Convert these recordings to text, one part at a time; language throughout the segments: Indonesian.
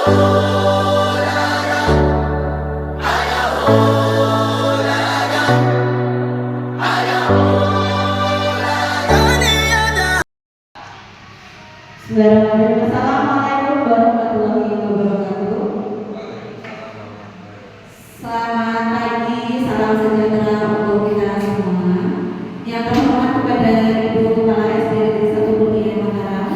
Assalamualaikum warahmatullahi wabarakatuh. Selamat pagi, salam sejahtera untuk kita semua. Yang terhormat kepada Ibu Kepala SD Negeri 1 Kurnia Mataram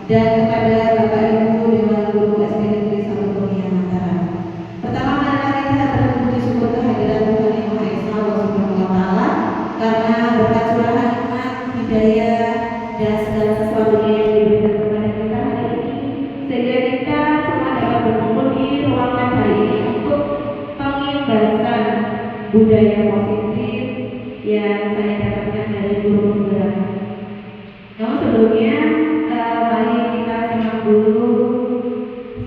dan kepada Bapak Ibu Dewan Guru SD Negeri 1 Kurnia Mataram. Pertama, marilah kita berpuji syukur kehadiran Tuhan Yang Maha Esa Allah Subhanahu wa Ta'ala karena berkat curahan nikmat, hidayah dan segala sesuatunya yang diberikan kepada kita hari ini, sehingga kita semua dapat berkumpul di ruangan hari ini untuk pengimbasan budaya positif yang saya dapatkan dari guru penggerak. Namun sebelumnya, mari kita simak dulu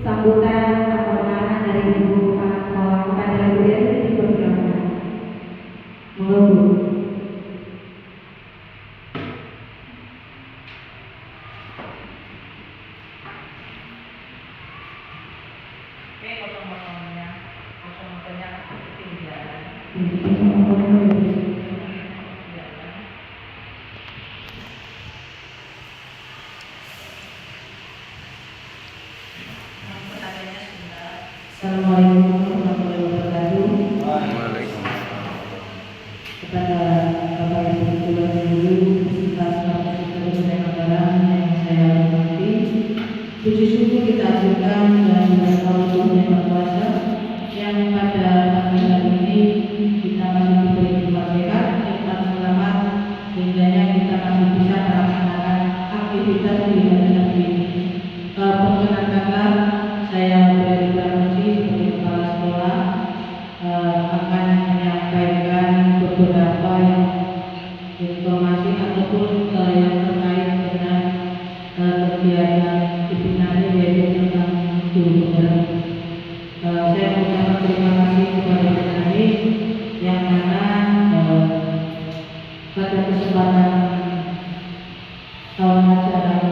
sambutan atau arahan dari Ibu Kepala Sekolah kepada Bu Yanti. Dipersilakan. Monggo Bu. Assalamualaikum warahmatullahi wabarakatuh. Waalaikumsalam. Kepada Bapak Ibu Dewan Guru beserta staf Kabupaten Mataram yang saya hormati, puji syukur kita ajukan dan juga Allah Yang Maha Kuasa yang pada pagi hari ini kita masih diberi nikmat sehat, nikmat selamat, sehingga kita masih bisa melaksanakan aktivitas di hari ini. Perkenankanlah saya sebagai kepala sekolah akan menyampaikan beberapa informasi ataupun yang terkait dengan kegiatan dibinanya yaitu tentang guru penggerak. Saya mengucapkan terima kasih kepada Bu Nani yang mana pada kesempatan tahun ajaran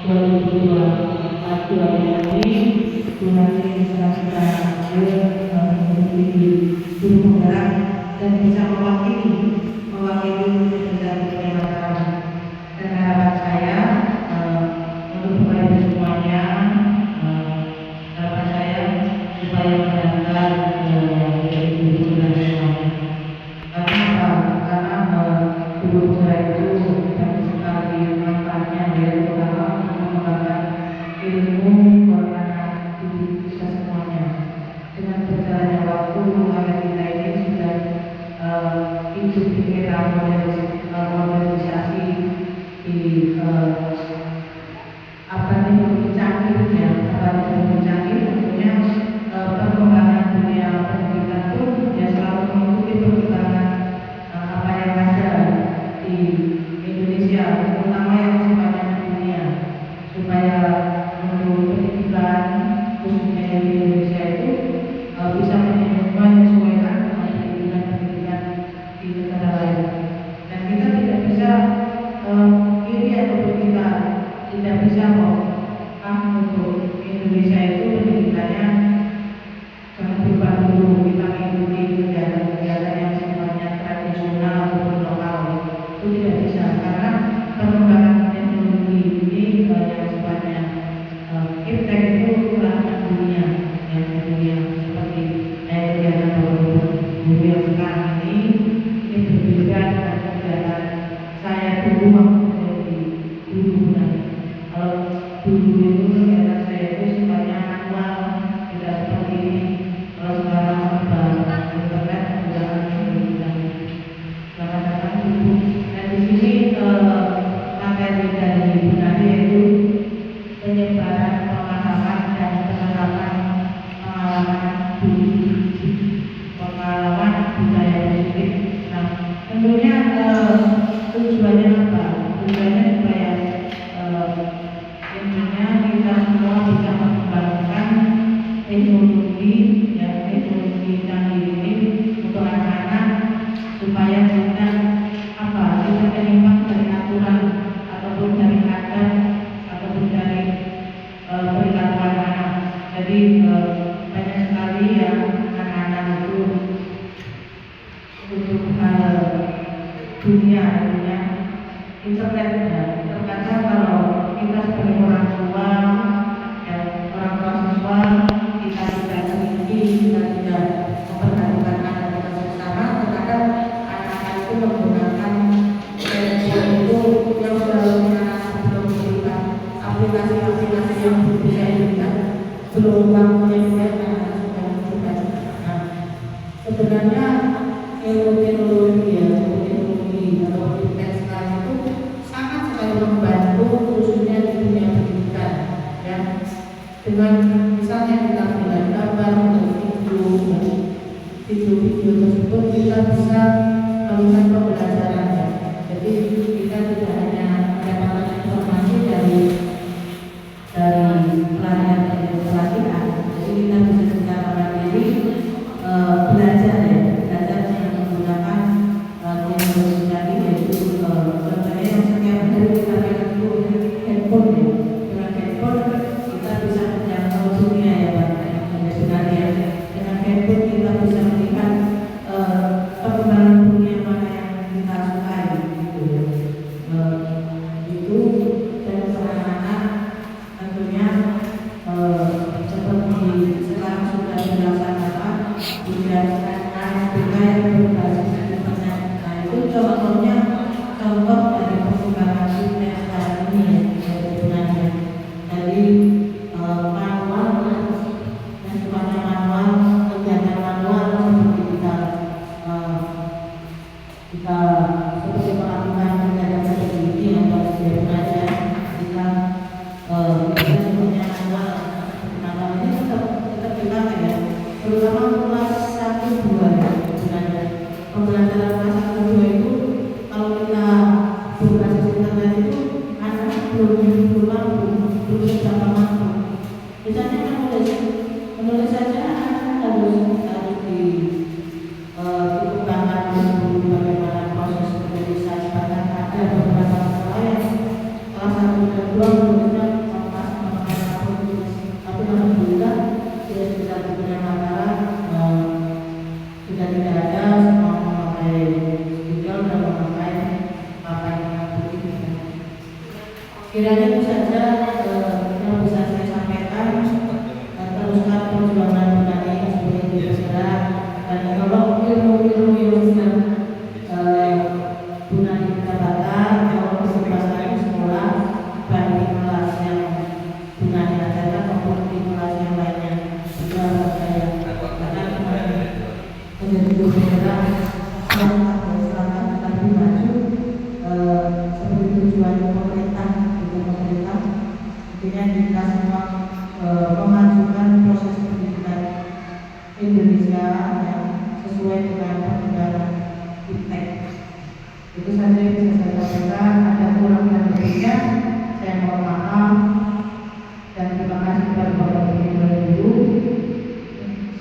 2022 ini Bu Nani serta menjadi guru penggerak dan bisa mewakili dari Mataram. Dan harapan saya untuk Bapak Ibu semuanya, harapan saya supaya mendaftar menjadi guru penggerak semuanya. Karena apa? Karena guru penggerak itu banyak sekali manfaatnya, yaitu pertama mengembangkan ilmu kewarganegaraan di kita semuanya. Dengan berjalannya waktu, maka kita ini sudah hidup di era modernisasi di abad yang lebih canggih, ya, abad yang lebih canggih. Tentunya perkembangan dunia pendidikan pun ya selalu mengikuti perkembangan apa yang ada di Indonesia, terutama yang sifatnya dunia, supaya untuk pendidikan khususnya di Indonesia itu bisa menyesuaikan pendidikan di negara lain. Dan kita tidak bisa iri ataupun kita tidak bisa untuk Indonesia itu pendidikannya jangan berubah dulu, kita mengikuti kegiatan-kegiatan yang sifatnya tradisional ataupun lokal. Itu tidak bisa, karena perkembangan teknologi ini yang sifatnya iptek itu kurang dunia, yang dunia seperti kegiatan guru yang sekarang ini berbeda dengan kegiatan saya dulu waktu menjadi guru. Kalau dulu itu kegiatan saya itu sifatnya manual, tidak seperti ini. Kalau sekarang serba internet menggunakan teknologi. Selamat datang Ibu. Dan di sini materi dari Ibu Nadi yaitu penyebaran pemahaman dan penerapan pengalaman budaya positif. Nah, tentunya tujuannya apa? Tujuannya supaya intinya kita semua bisa mengembangkan teknologi, ya, teknologi canggih ini untuk anak-anak supaya kita kita terlibat dari aturan ataupun dari adat ataupun dari perilaku anak-anak. Jadi Jadi banyak sekali yang anak-anak itu untuk dunia internet. Terkadang kalau kita sebagai orang tua dan orang tua siswa, kita tidak memiliki, kita tidak memperhatikan anak kita bersama, terkadang anak-anak itu menggunakan handphone itu yang seharusnya belum diberikan aplikasi-aplikasi yang bisa diberikan, belum waktunya juga anak sudah diberikan. Nah, sebenarnya teknologi atau fintech sekarang itu sangat sekali membantu, khususnya di dunia pendidikan, ya. Dengan misalnya kita melihat gambar atau video tersebut, kita bisa melihat pembelajaran, ya. Jadi kita tidak hanya mendapatkan informasi dari pelatihan, jadi kita bisa secara mandiri belajar, ya. Belajar dengan menggunakan teknologi tadi, yaitu contohnya yang setiap hari kita pegang itu handphone, ya. Dengan handphone kita bisa menjangkau dunia, ya Pak. Sebenarnya dengan handphone kita bisa melihat perkembangan dunia mana yang kita sukai, gitu, ya. Itu dan anak-anak tentunya seperti sekarang sudah dilaksanakan berdasarkan juga yang berbasis internet. Nah, itu contohnya contoh dari perkembangan dunia sekarang ini, ya, sebenarnya. Jadi manual dan semuanya manual, kegiatan manual seperti kita seperti melakukan kegiatan seperti ini atau sebenarnya kita semuanya manual. Manual ini tetap dipakai, ya, terutama kelas 1-2, ya. Sebenarnya pembelajaran kelas 1-2 itu kalau kita berbasis internet itu anak belum mampu, belum seberapa mampu. Misalnya menulis saja anak harus dikembangkan dulu bagaimana proses penulisan, bahkan ada beberapa sekolah yang kelas 1 dan 2 menulisnya pas tapi alhamdulillah dia sudah punya Mataram, sudah tidak ada semua memakai Google dan memakai apa yang begitu. Kiranya itu saja yang bisa saya sampaikan. Teruskan perjuangan Bunani seperti itu bergerak, dan tolong ilmu-ilmu yang sudah Bunani dapatkan, kalau kesempatan sekolah baik di kelas yang Bunani ajarkan maupun di kelas yang lainnya juga saya katakan menjadi bergerak selama lebih maju seperti tujuan pemerintah, intinya kita semua memajukan proses pendidikan Indonesia yang sesuai dengan perkembangan fintech. Itu saja yang bisa saya sampaikan. Ada kurang dan lebihnya saya mohon maaf dan terima kasih kepada Bapak Ibu.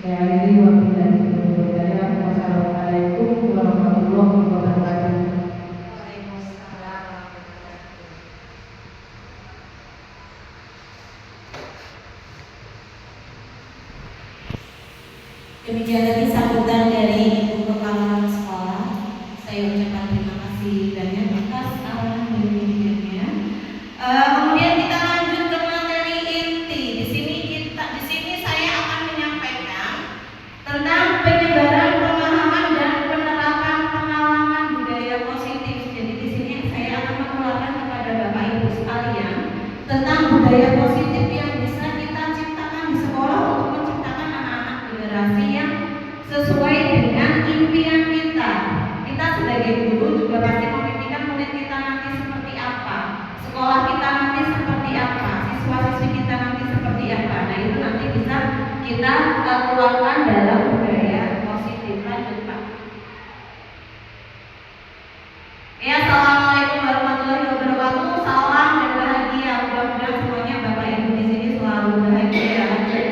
Saya akhiri wabillahi taufiq wal hidayah. Wassalamualaikum warahmatullahi wabarakatuh. Demikian tadi sambutan dari Ibu Kepala Sekolah. Saya ucapkan terima kasih banyak atas arahan dari pendidikannya. Kemudian kita lanjut ke materi inti. Di sini saya akan menyampaikan tentang penyebaran pemahaman dan penerapan pengalaman budaya positif. Jadi di sini saya akan menularkan kepada Bapak Ibu sekalian tentang budaya positif yang bisa kita ciptakan di sekolah untuk menciptakan anak-anak generasi yang sesuai dengan impian kita. Kita sebagai guru juga pasti memimpikan murid kita nanti seperti apa, sekolah kita nanti seperti apa, siswa-siswi kita nanti seperti apa. Nah, itu nanti bisa kita keluarkan dalam budaya positif. Lanjut, Pak. Ya, assalamualaikum warahmatullahi wabarakatuh. Salam dan bahagia. Mudah-mudahan semuanya Bapak Ibu di sini selalu bahagia. Lanjut.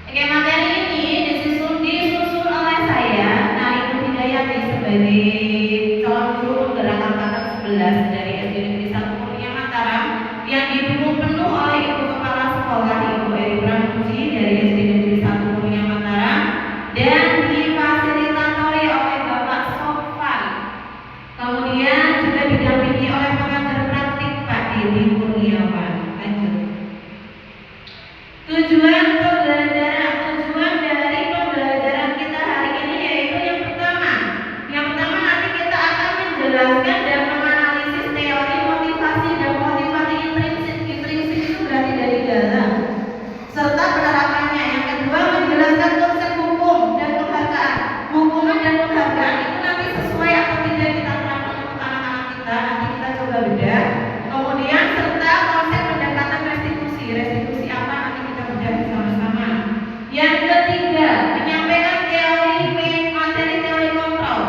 Oke, materi ini disusun oleh saya, Nari Hidayati, sebagai calon guru penggerak angkatan 11 dari SD Negeri 1 Kurnia Mataram, yang didukung penuh oleh Ibu Edi Kurniawan. Lanjut. Tujuan dari pembelajaran kita hari ini yaitu yang pertama nanti kita akan menjelaskan dan menganalisis teori motivasi dan motivasi intrinsik itu berarti dari dalam serta penerapannya. Yang kedua menjelaskan konsep hukum dan penghargaan. Hukuman dan penghargaan itu nanti sesuai atau tidak kita terapkan untuk anak-anak kita, nanti kita coba bedah. Kemudian serta konsep pendekatan restitusi apa nanti kita bedah bersama-sama. Yang ketiga menyampaikan materi teori kontrol.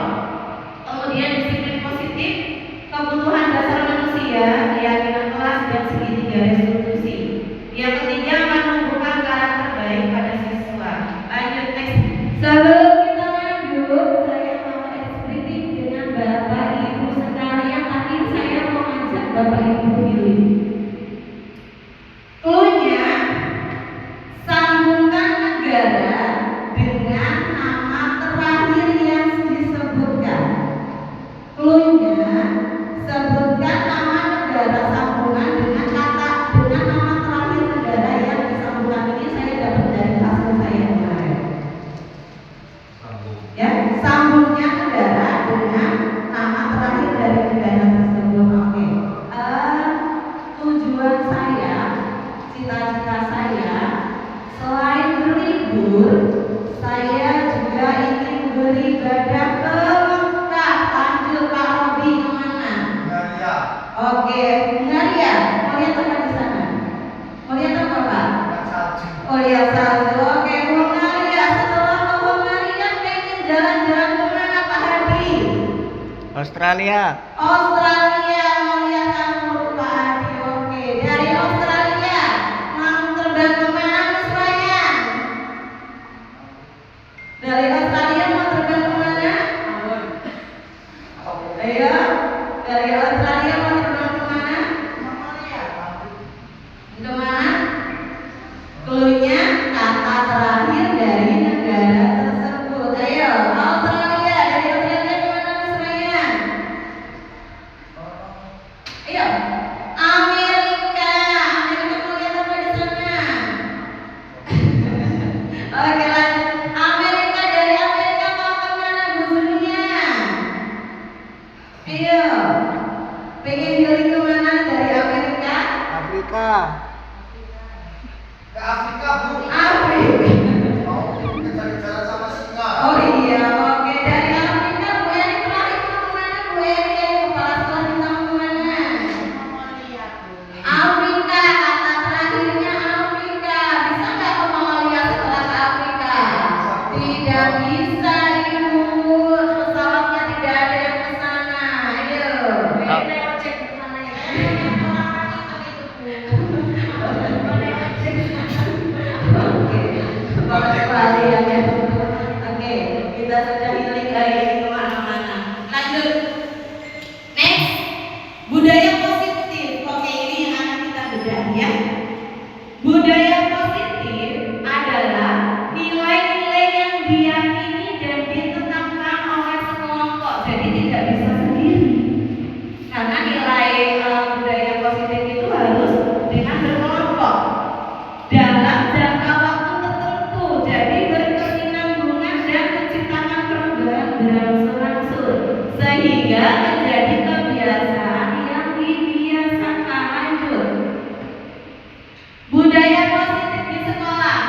Kemudian disiplin positif, kebutuhan dasar manusia, keyakinan kelas dan segitiga restitusi. Yang ketiga menumbuhkan karakter baik pada siswa. Lanjut next. Sebelum kita lanjut, saya mau eksplisit dengan Bapak Ibu sekalian, tapi saya mau ngajak Bapak Ibu pilih. Cluenya sambungkan negara dengan nama terakhir yang disebutkan. Cluenya sebutkan nama negara sambungan dengan nama terakhir negara yang disambungkan. Ini saya dapat dari hasil saya kemarin. Ya, sambungnya negara dengan nama terakhir dari negara tersebut. Oke. Tujuan saya, cita-cita saya, selain berlibur, saya juga ingin beribadah ke Mekah. Lanjut Pak Robi kemana? Oke, Hungaria. Mau lihat apa di sana? Mau lihat apa Pak? Oh lihat salju. Oke, Hungaria. Setelah ke Hungaria pengen jalan-jalan kemana Pak Hadi? Australia. Australia. Mau lihat anggur Pak Hadi. Oke, dari Australia mau terbang kemana Mas Ryan? Dari Australia mau terbang kemana? Ayo, dari Australia mau terbang kemana? Kemana? Cluenya kata terakhir dari negara tersebut. Ayo, Australia. Dari Australia kemana Mas Ryan? Ayo, Amerika. Amerika mau lihat apa di sana? Oke lanjut. Amerika, dari Amerika mau kemana busurnya? Ayo, pengen healing kemana dari Amerika? Afrika. Ke Afrika, Bu. Afrika. Mau kita cari-cari sama singa. Oh iya, oke. Dari Afrika Bu Eri terakhir mau kemana Bu Eri? Ayo, kepala sekolah kita mau kemana? Afrika, kata terakhirnya Afrika. Bisa nggak ke Mongolia setelah ke Afrika? Tidak bisa Ibu, pesawatnya tidak ada yang ke sana. Ayo, cek ke sana ya. Oke, bapak sekalian ya. Oke, kita sudah healing hari ini kemana-mana. Lanjut. Next, budaya positif. Oke, ini yang akan kita bedah ya. Budaya positif adalah nilai-nilai yang diyakini dan ditetapkan oleh sekelompok. Jadi tidak bisa sendiri. Karena nilai budaya positif itu harus dengan berkelompok dalam jangka waktu tertentu. Jadi berkesinambungan dan menciptakan perubahan berangsur-angsur sehingga menjadi kebiasaan yang dibiasakan. Lanjut. Budaya positif di sekolah.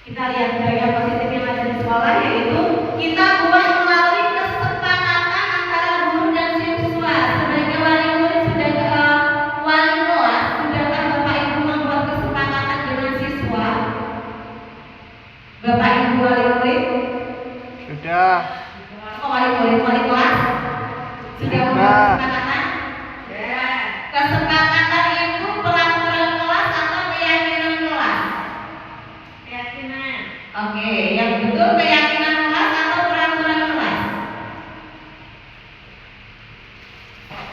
Kita lihat budaya positif yang ada di sekolah, yaitu kita buat melalui kesepakatan antara guru dan siswa. Sebagai wali murid wali kelas, sudahkah Bapak Ibu membuat kesepakatan dengan siswa? Bapak Ibu wali murid? Sudah. Oh, wali murid, wali kelas? Sudah membuat kesepakatan? Kesepakatan itu peraturan kelas atau keyakinan kelas? Keyakinan. Oke, yang betul keyakinan kelas atau peraturan kelas?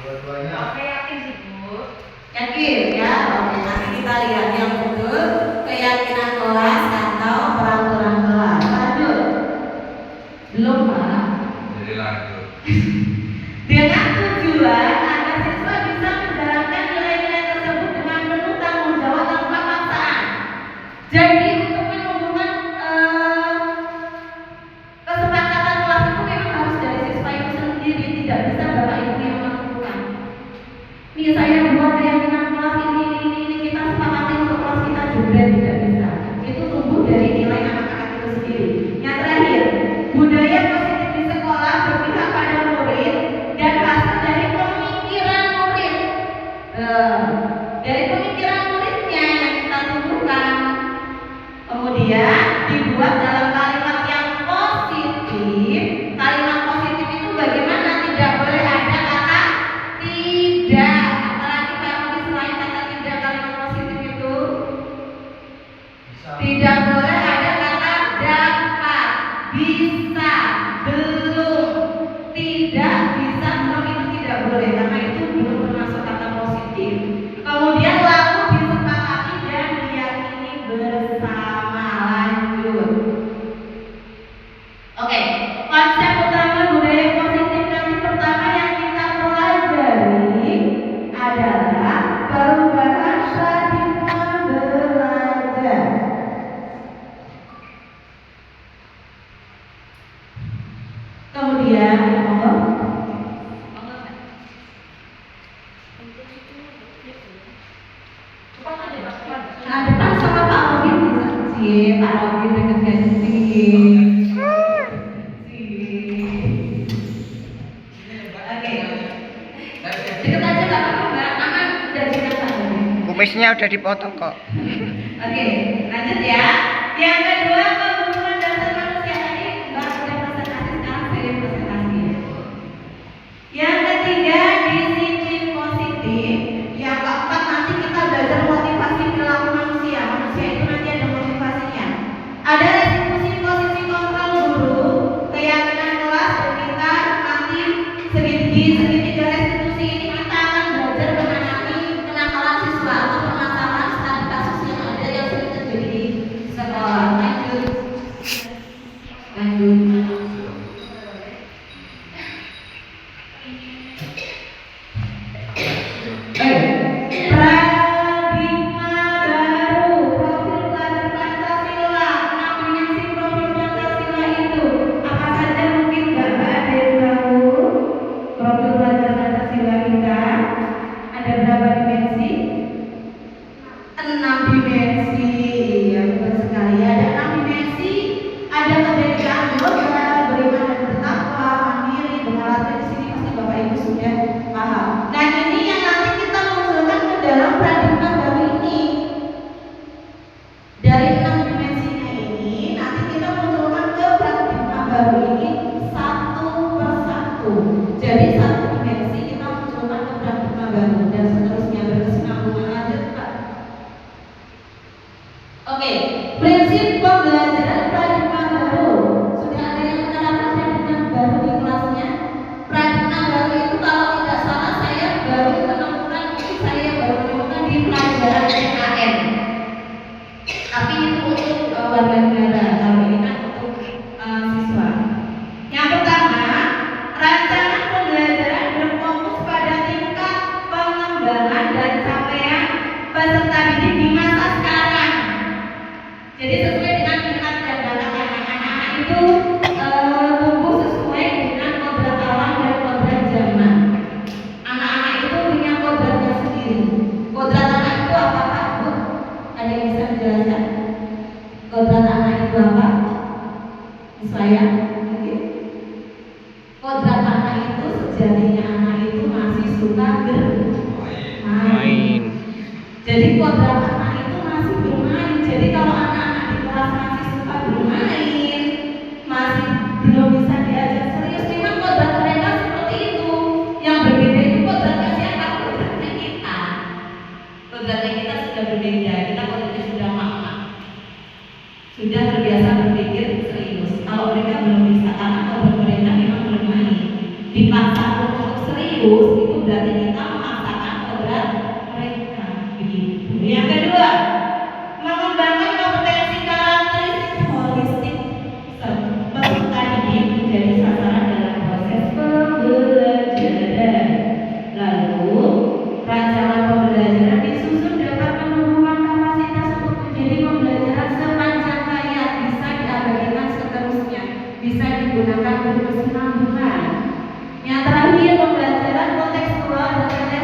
Dua-duanya. Yakin sih Bu. Yakin ya. Oke, nanti kita lihat yang betul keyakinan kelas atau peraturan kelas. Lanjut. Belum Pak. Jadi lanjut. Dengan tujuan agar siswa bisa saya buat keyakinan kelas ini kita sepakati untuk kelas kita juga tidak bisa. Itu tumbuh dari nilai anak-anak itu sendiri. Yang terakhir, budaya positif di sekolah berpihak pada murid dan hasil dari pemikiran murid. Dari pemikiran muridnya yang kita tumbuhkan, kemudian dibuat dalam kalimat yang positif. Kalimat positif itu bagaimana? Tidak boleh ada kata tidak. Apalagi kalau selain kata tidak, kalimat positif itu tidak boleh ada kata dapat, bisa, belum, tidak, bisa, belum, itu tidak boleh karena itu belum termasuk kata positif. Kemudian lalu disepakati dan diyakini bersama. Lanjut. Oke, konsep utama budaya positif nanti pertama yang kita pelajari adalah perubahan paradigma belajar. Kemudian, nah depan sama Pak Robin bisa sih, Pak Robin deket sih. Oke, deket aja nggak apa-apa Mbak, aman udah dekat Pak Robin. Kumisnya udah dipotong kok. Oke, lanjut ya. Yang kedua, pembangunan dasar manusia tadi Mbak sudah presentasi, sekarang saya presentasi. Yang ketiga, disiplin positif. Yang keempat, nanti kita belajar motivasi perilaku manusia. Manusia itu nanti ada motivasinya. Ada restitusi posisi kontrol guru, keyakinan kelas, dan kita nanti segitiga restitusi ini kita akan belajar mengenai kenakalan siswa atau permasalahan stabilitas sosial yang ada yang sering terjadi di sekolah. Lanjut. Paradigma baru, profil belajar Pancasila. 6 dimensi profil Pancasila itu apa saja? Mungkin Bapak ada yang tahu profil belajar Pancasila kita ada berapa dimensi? 6 dimensi. Ya betul sekali. Ada 6 dimensi. Ada kebenekaan global, beriman dan bertakwa, mandiri, berhalatnya di sini pasti Bapak Ibu sudah paham. Nah ini yang nanti kita munculkan ke dalam paradigma baru ini. Dari 6 dimensinya ini nanti kita munculkan ke paradigma baru ini satu persatu. Jadi satu dimensi kita munculkan ke paradigma baru dan seterusnya berkesinambungan. Lanjut Pak. Oke, prinsip pembelajaran paradigma baru. Sudah ada yang menerapkan paradigma baru di kelasnya? Paradigma baru itu kalau tidak salah saya baru menemukan di pelajaran PKN. Tapi itu untuk warga negara. Kalau ini kan untuk siswa. Yang pertama, rancangan pembelajaran berfokus pada tingkat pengembangan dan capaian peserta didik di masa sekarang. Jadi sesuai dengan minat dan bakat anak-anak itu tumbuh sesuai dengan kodrat alam dan kodrat zaman. Anak-anak itu punya kodratnya sendiri. Kodrat anak itu apa Pak Bu? Ada yang bisa menjelaskan? Kodrat anak itu apa? Saya mungkin. Kodrat anak itu sejatinya anak itu masih suka bermain. Jadi kodrat anak itu masih bermain. Jadi kalau anak-anak di kelas masih suka bermain, masih belum bisa diajak serius, memang kodrat mereka seperti itu. Yang berbeda itu kodratnya siapa? Kodratnya kita. Kodratnya kita sudah berbeda. Kita kodratnya sudah mak-mak, sudah terbiasa berpikir serius. Kalau mereka belum bisa, karena kodrat mereka memang bermain. Dipaksa untuk serius, itu berarti kita memaksakan kodrat mereka. Begitu. Yang kedua, mengembangkan kompetensi karakteristik holistik peserta didik menjadi sasaran dalam proses pembelajaran. Lalu, rancangan pembelajaran disusun dapat menumbuhkan kapasitas untuk menjadi pembelajaran sepanjang hayat, bisa diabadikan seterusnya, bisa digunakan berkesinambungan. Yang terakhir, pembelajaran kontekstual dan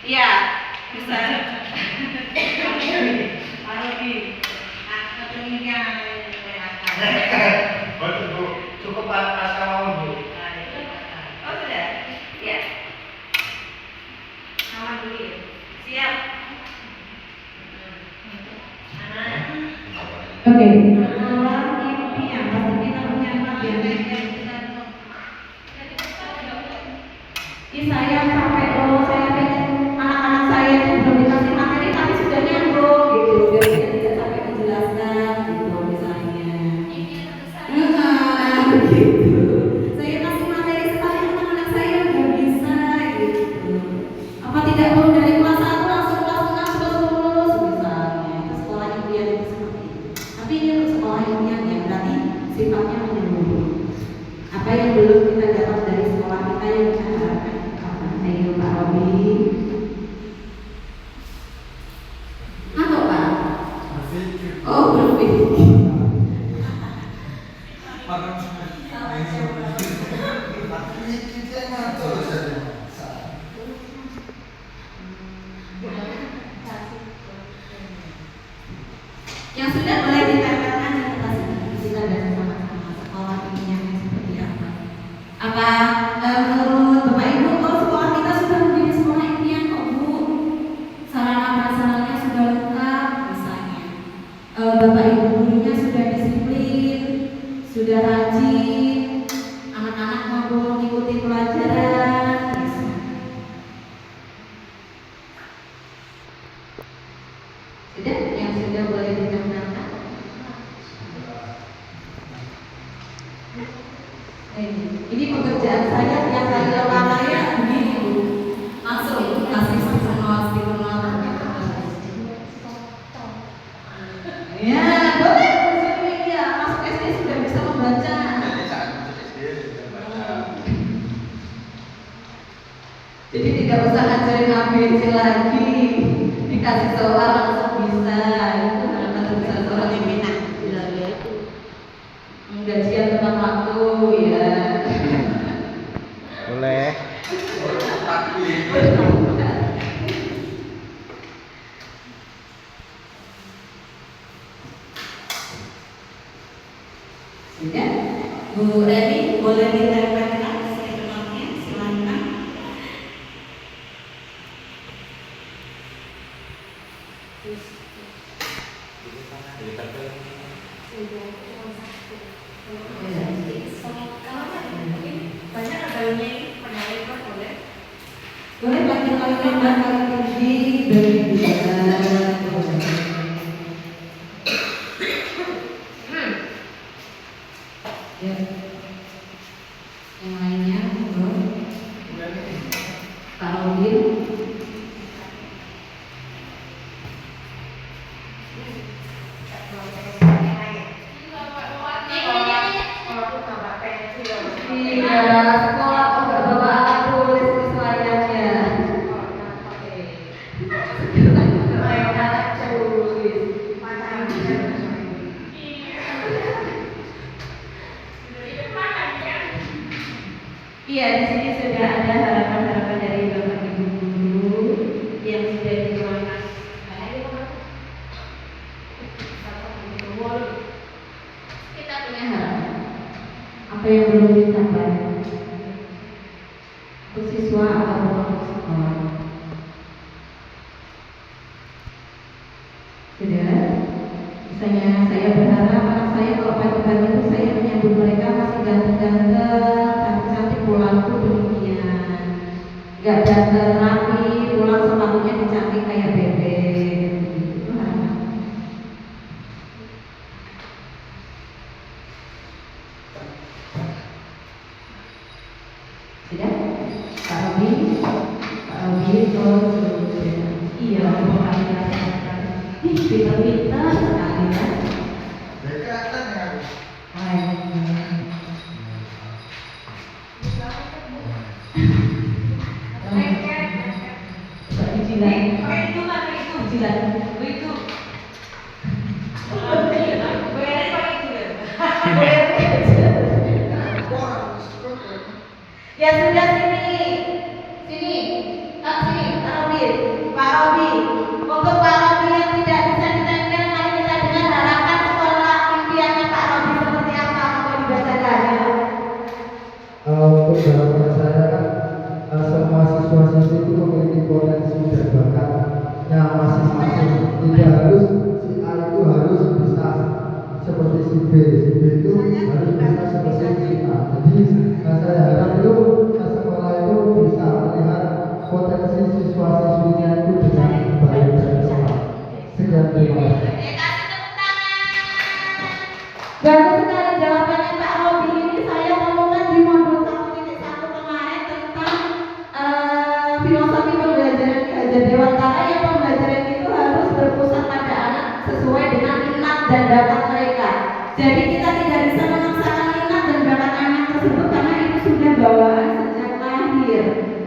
Iya, bisa. Cukup pasca mau Bu. Oh sudah, ya. Sama dulu ya. Siap. Oke. Orang impian pasti kita punya impian. Saya capek loh, saya pengen anak-anak saya itu belum dikasih materi tapi sudah nyambung gitu, biar dia tidak sampai menjelaskan gitu misalnya. Gitu. Saya kasih materi sekali anak-anak saya udah bisa gitu. Apa tidak perlu dari kelas 1 langsung kelas 6 terus lulus misalnya. Itu sekolah impian itu seperti itu. Tapi ini untuk sekolah impian yang berarti sifatnya menyeluruh. Apa yang belum kita dapat dari sekolah kita yang kita harapkan. Ayo Pak Robi. Atau Pak? Oh berpikir. Yang sudah boleh ditempelkan di atas ini kita baca sama-sama sekolah impiannya seperti apa. Apa menurut Bapak Ibu kalau sekolah kita sudah menjadi sekolah impian kok Bu? Sarana prasarannya sudah lengkap misalnya. Bapak Ibu gurunya sudah disiplin, sudah rajin, anak-anak mampu mengikuti pelajaran. Misalnya. Sudah yang sudah boleh ditempelkan. Ini pekerjaan saya yang saya lakukan ya begini Bu. Langsung kasih stiker not gitu. Ya boleh sosial media masuk SD sudah bisa membaca. Jadi tidak usah ngajarin ABC lagi, dikasih soal langsung bisa. Itu harapan terbesar seorang yang minat. Gajian tepat waktu ya. Boleh. Sudah, Bu Reni boleh ditempelkan stikernya, silakan. Banyak adanya penyaring boleh. Boleh pakai kali lebar kali tinggi dari bisa. Ya. Yang lainnya, Pak Robin. Iya, sekolah kok nggak bawa alat tulis kesuaiannya. Sekarang alat tulis. Iya, di sini sudah ada harapan-harapan dari Bapak Ibu guru yang sudah dituangkan. Kita punya harapan. Apa yang belum dicapai untuk siswa atau untuk sekolah? Sudah. Misalnya saya berharap anak saya kalau pagi-pagi itu saya menyambut mereka masih ganteng-ganteng, cantik-cantik, pulangku demikian. Gak dandan rapi, pulang sepatunya dicantik kayak bebek. Itu harapan. Sudah? Pak Robi? Pak Robi itu iya, bukan dirasakan. Ih, pintar-pintar sekali ya. Kelihatan ya Bu. Ya sudah sini, sini, sini, Robin. filosofi pembelajaran Ki Hajar Dewantara yang pembelajaran itu harus berpusat pada anak sesuai dengan minat dan bakat mereka. Jadi kita tidak bisa memaksakan minat dan bakat anak tersebut karena itu sudah bawaan sejak lahir.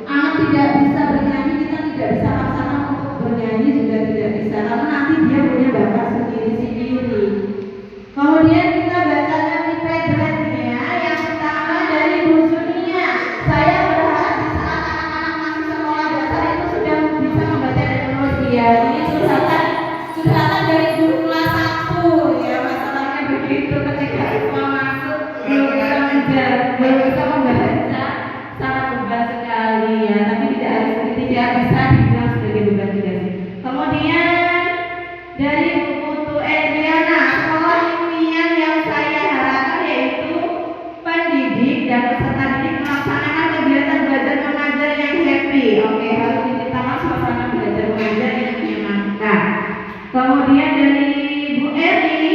Anak tidak bisa bernyanyi, kita tidak bisa paksakan untuk bernyanyi, juga tidak bisa karena nanti dia punya bakat sendiri-sendiri. Kemudian kita bacakan di Padletnya yang pertama dari Bu Sunia. Saya berharap di saat anak-anak masih sekolah dasar itu sudah bisa membaca dan menulis. Ya, ini curhatan dari guru kelas 1 ya, masalahnya begitu ketika siswa masuk belum bisa membaca sangat beban sekali ya, tapi tidak bisa dibilang sebagai beban juga sih. Kemudian dari buku Tu Adriana, sekolah impian yang saya harapkan yaitu pendidik dan peserta didik melaksanakan kegiatan belajar mengajar yang happy. Oke, harus diciptakan suasana belajar mengajar yang menyenangkan. Kemudian dari Bu Eri,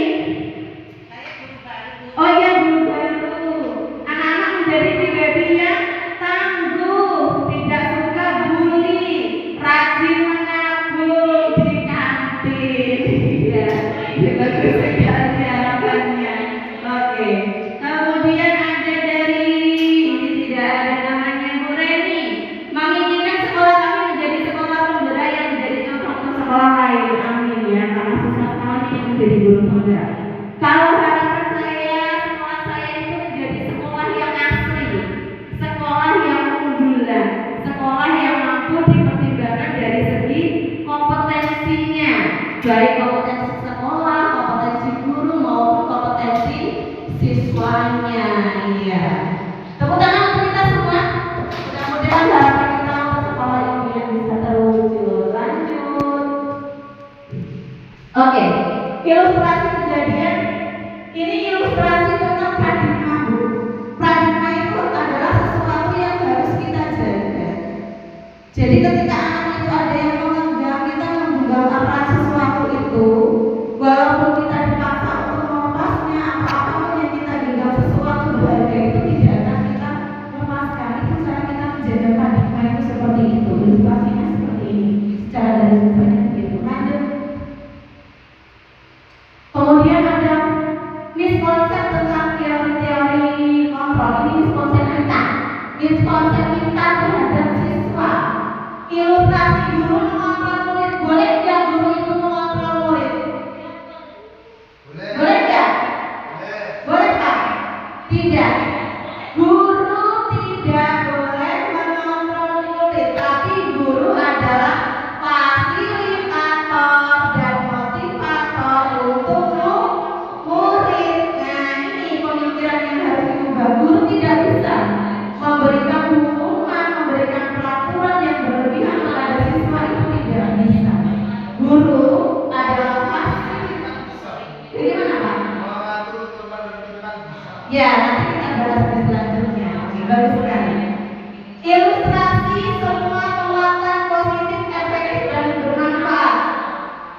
oh iya, guru baru. Anak-anak menjadi pribadi yang tangguh, tidak suka bully, rajin menabung di kantin. Ya, bagus sekali harapannya. Oke. Kemudian ada dari, ini tidak ada namanya, Bu Reni, menginginkan sekolah kami menjadi sekolah penggerak yang menjadi contoh untuk sekolah lain. Amin ya, karena susah sekali yang menjadi guru penggerak. Kalau harapan saya, sekolah saya itu menjadi sekolah yang asli, sekolah yang unggulan, sekolah yang mampu dipertimbangkan dari segi kompetensinya, baik kompetensi sekolah, kompetensi guru maupun kompetensi siswanya. Iya. Tepuk tangan untuk kita semua. Mudah-mudahan harapan kita untuk sekolah ini yang bisa terwujud. Lanjut. Oke. Ilustrasi kejadian. Ini ilustrasi tentang paradigma, Bu. Paradigma itu adalah sesuatu yang harus kita jaga. Jadi ketika anak itu ada yang mengenggam, kita menggenggam erat sesuatu itu, walaupun kita dipaksa untuk melepasnya, apa-apapun yang kita genggam sesuatu berharga itu tidak akan kita lepaskan. Itu cara kita menjaga paradigma itu seperti itu. Ilustrasinya seperti ini. Secara garis besarnya begitu. Lanjut. Kemudian ada miskonsep tentang teori-teori kontrol. Ini miskonsep kita. Miskonsep kita terhadap siswa. Ilustrasi guru mengontrol murid. Boleh nggak guru itu mengontrol murid? Boleh nggak? Boleh Pak? Tidak. Guru tidak boleh mengontrol murid, tapi guru adalah fasilitator dan motivator untuk murid. Nah, ini pemikiran yang harus diubah. Guru tidak bisa memberikan hukuman, memberikan peraturan yang berlebihan kepada siswa, itu tidak bisa. Guru adalah fasilitator. Jadi mana Pak? Ya, nanti kita bahas di selanjutnya. Oke, bagus sekali. Ilustrasi semua penguatan positif, efektif dan bermanfaat.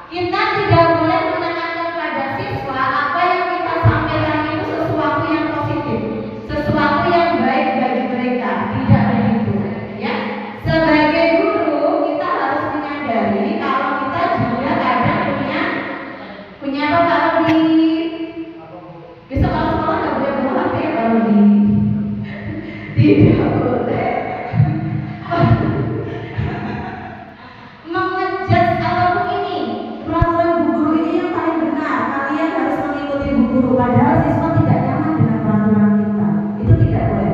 Kita tidak boleh menekankan pada siswa apa yang kita sampaikan itu sesuatu yang positif, sesuatu yang baik bagi mereka. Tidak begitu, ya. Sebagai guru kita harus menyadari kalau kita juga kadang punya apa kalau di besok kalau sekolah nggak boleh bawa HP ya kalau tidak boleh mengejat kalau begini peraturan bu guru ini yang paling benar, kalian harus mengikuti bu guru, padahal siswa tidak nyaman dengan peraturan kita. Itu tidak boleh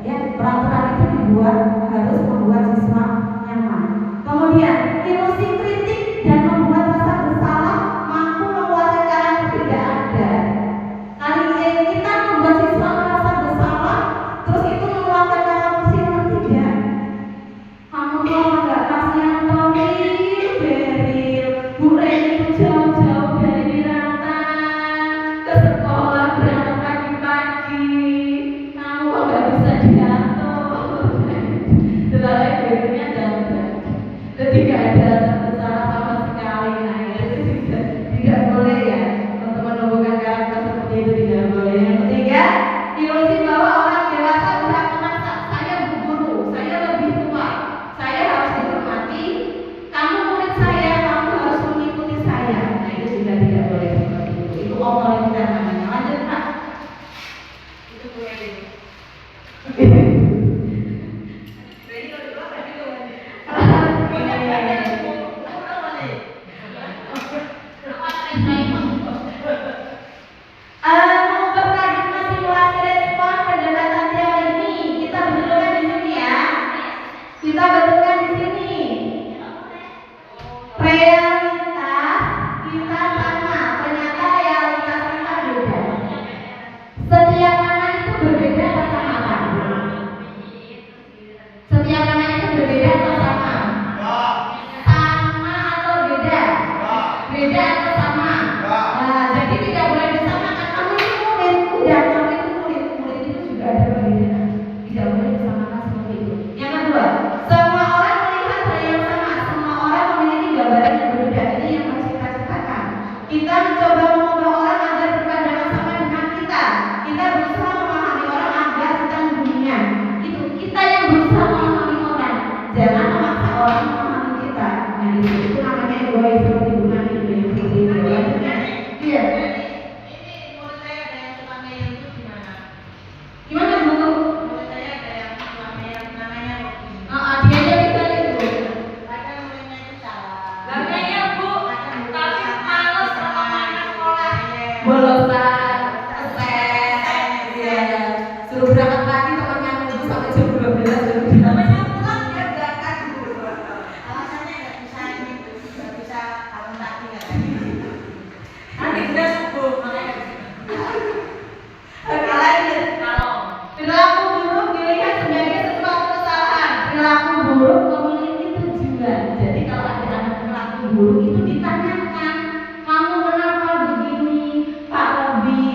ya, peraturan itu dibuat harus membuat siswa nyaman. Kemudian ilusi kritik dan membuat rasa bersalah mampu menguatkan karakter tidak ada. Kali ini kita membuat siswa merasa bersalah, terus itu menguatkan karakter siswa tidak. Kamu tuh nggak kasihan Tommy, Beril, Bu Reni itu jauh-jauh dari Wirantan ke sekolah berangkat pagi-pagi. Kamu kok nggak bisa diatur? Setelah ibunya jangan. Ketika ada rasa bersalah sama sekali, nah itu tidak boleh ya. Untuk menumbuhkan karakter seperti itu tidak boleh. Yang ketiga, ilusi bahwa orang dewasa berhak memaksa. Saya bu guru, saya lebih tua, saya harus guru itu ditanyakan, kamu kenapa begini, Pak Robi,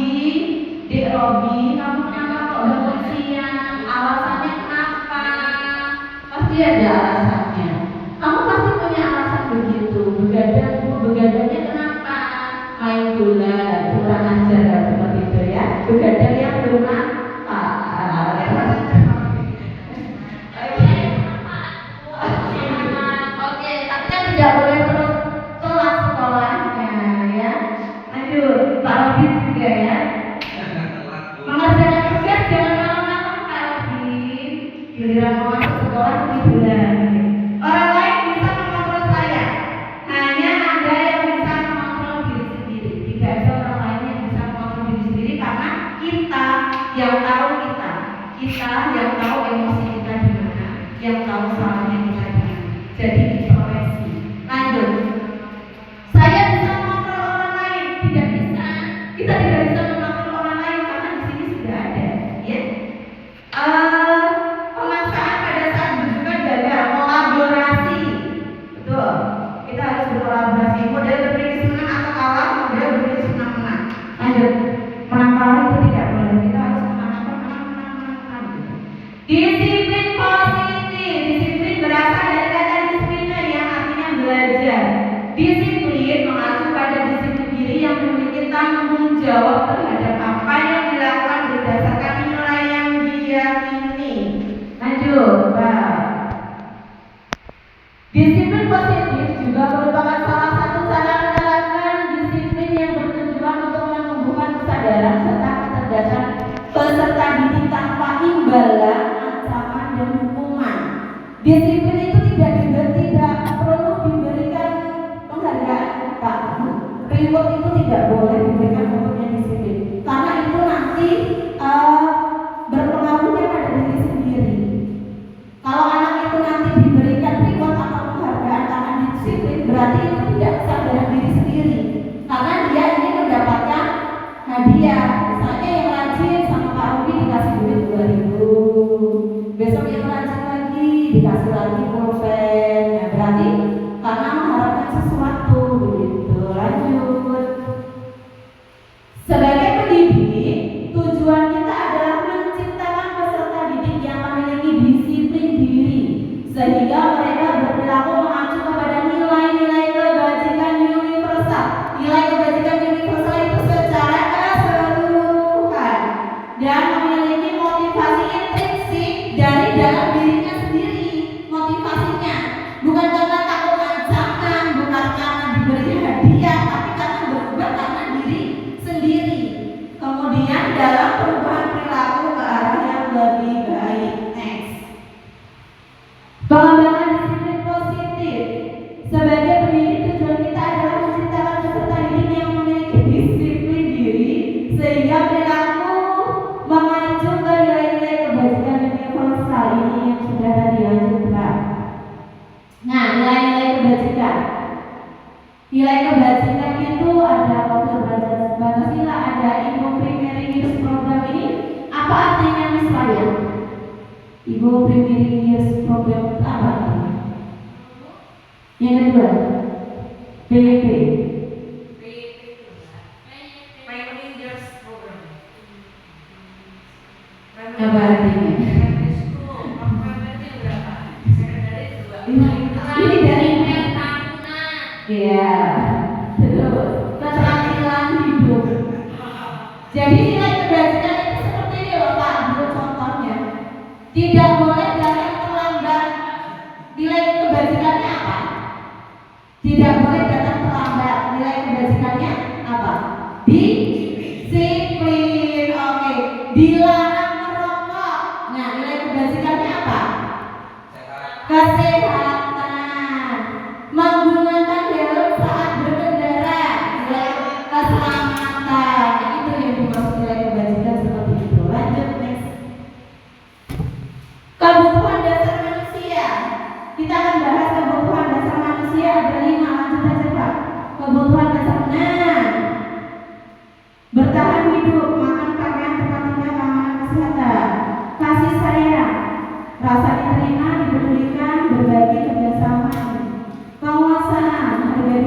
Dek Robi, kamu kenapa kok bangun siang? Alasannya kenapa? Pasti ada alasannya. Kamu pasti punya alasan begitu. Begadangnya kenapa? Main bola, kurang ajar seperti itu ya. Begadang yang bermanfaat. Oke, tapi kan tidak boleh terus telat sekolahnya ya. Lanjut, Pak Robi juga ya. Mengerjakan tugas jangan malam-malam Pak Robi. Giliran mau masuk sekolah tiduran. Orang lain bisa mengontrol saya. Hanya Anda yang bisa mengontrol diri sendiri. Tidak ada orang lain yang bisa mengontrol diri sendiri karena kita yang tahu kita yang tahu emosi kita di mana, yang tahu salahnya kita di mana. Jadi introspeksi. Lanjut. Saya bisa mengontrol orang lain, tidak bisa. Kita tidak bisa mengontrol orang lain karena di sini sudah ada, ya. Pemaksaan pada saat berjuang gagal, kolaborasi. Betul. Kita harus berkolaborasi. Model berpikir senang atau kalah, model berpikir senang menang. Lanjut. Menang kalah itu tidak boleh. Kita harus menang. Disiplin positif. Disiplin berasal dari kata disiplina yang artinya belajar. Disiplin mengacu pada disiplin diri yang memiliki tanggung jawab terhadap apa yang dilakukan berdasarkan nilai yang diyakini. Lanjut, Pak. Disiplin positif juga merupakan salah satu cara menerapkan disiplin yang bertujuan untuk menumbuhkan kesadaran serta kecerdasan peserta didik tanpa imbalan, ancaman dan hukuman. Disiplin itu tidak perlu diberikan penghargaan, Pak. Reward itu tidak boleh diberikan untuk yang disiplin, karena itu nanti berpengaruhnya pada diri sendiri. Kalau anak itu nanti diberikan reward atau penghargaan karena disiplin, berarti itu tidak kesadaran diri sendiri, karena dia ingin mendapatkan hadiah. Misalnya yang rajin sama Pak Robi dikasih duit 2.000, besok yang rajin lagi dikasih lagi pulpen, ya berarti karena mengharapkan sesuatu begitu. Lanjut. Sebagai pendidik, tujuan kita adalah menciptakan peserta didik yang memiliki disiplin diri sehingga mereka berperilaku mengacu kepada nilai-nilai kebajikan universal. Nilai kebajikan universal itu secara keseluruhan dan memiliki motivasi intrinsik dari dalam dirinya sendiri. Motivasinya bukan karena takut ancaman, bukan karena diberi hadiah, tapi karena berubah karena diri sendiri. Kemudian dalam perubahan perilaku ke arah yang lebih baik. Next. Pengembangan disiplin positif. Sebagai pendidik, tujuan kita adalah menciptakan peserta didik yang memiliki disiplin diri sehingga perilaku mengacu ke nilai-nilai kebajikan universal. Ini yang sudah tadi lanjutkan. Nah, nilai-nilai kebajikan. Nilai kebajikan itu ada Profil Pancasila, ada Ibu Primary Years Program. Ini apa artinya misalnya? Ibu Primary Years Program itu apa artinya? Yang kedua, PYP. Apa artinya? Ini dari ya, terus keterampilan hidup. Jadi nilai kebajikan itu seperti ini loh Pak, dulu contohnya. Tidak boleh datang terlambat. Nilai kebajikannya apa? Tidak boleh datang terlambat. Nilai kebajikannya apa? Disiplin. Oke. Dilarang merokok. Nah, nilai kebajikannya apa? Kesehatan. Menggunakan helm saat berkendara. Nilai keselamatan. Itu yang dimaksud nilai kebajikan seperti itu. Lanjut next. Kebutuhan dasar manusia. Kita akan bahas kebutuhan dasar manusia ada 5. Lanjut aja Pak. Kebutuhan dasar. Nah, bertahan hidup, makan, pakaian, tempat tinggal, keamanan, kesehatan, kasih sayang, rasa diterima, dipedulikan, berbagi, kerjasama, penguasaan, harga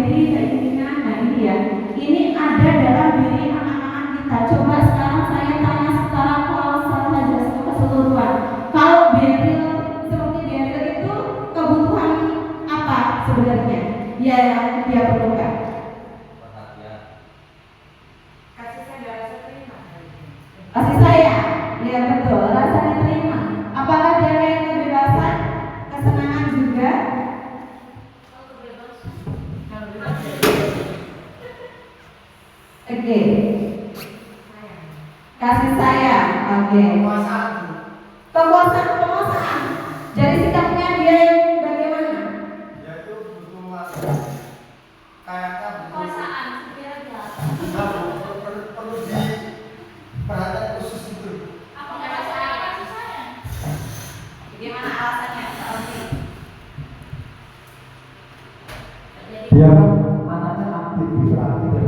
sebenarnya yang dia perlukan? Kasih sayang, ya betul, rasa diterima. Apakah dia pengen kebebasan, kesenangan juga? Oke. Kasih sayang, oke. Penguasaan. Jadi sikapnya dia yang bagaimana? Dia itu butuh kayak Penguasaan, perlu diperhatikan khusus itu. Apakah kasih sayang? Bagaimana alasannya? Dia kan anaknya aktif, hiperaktif ya.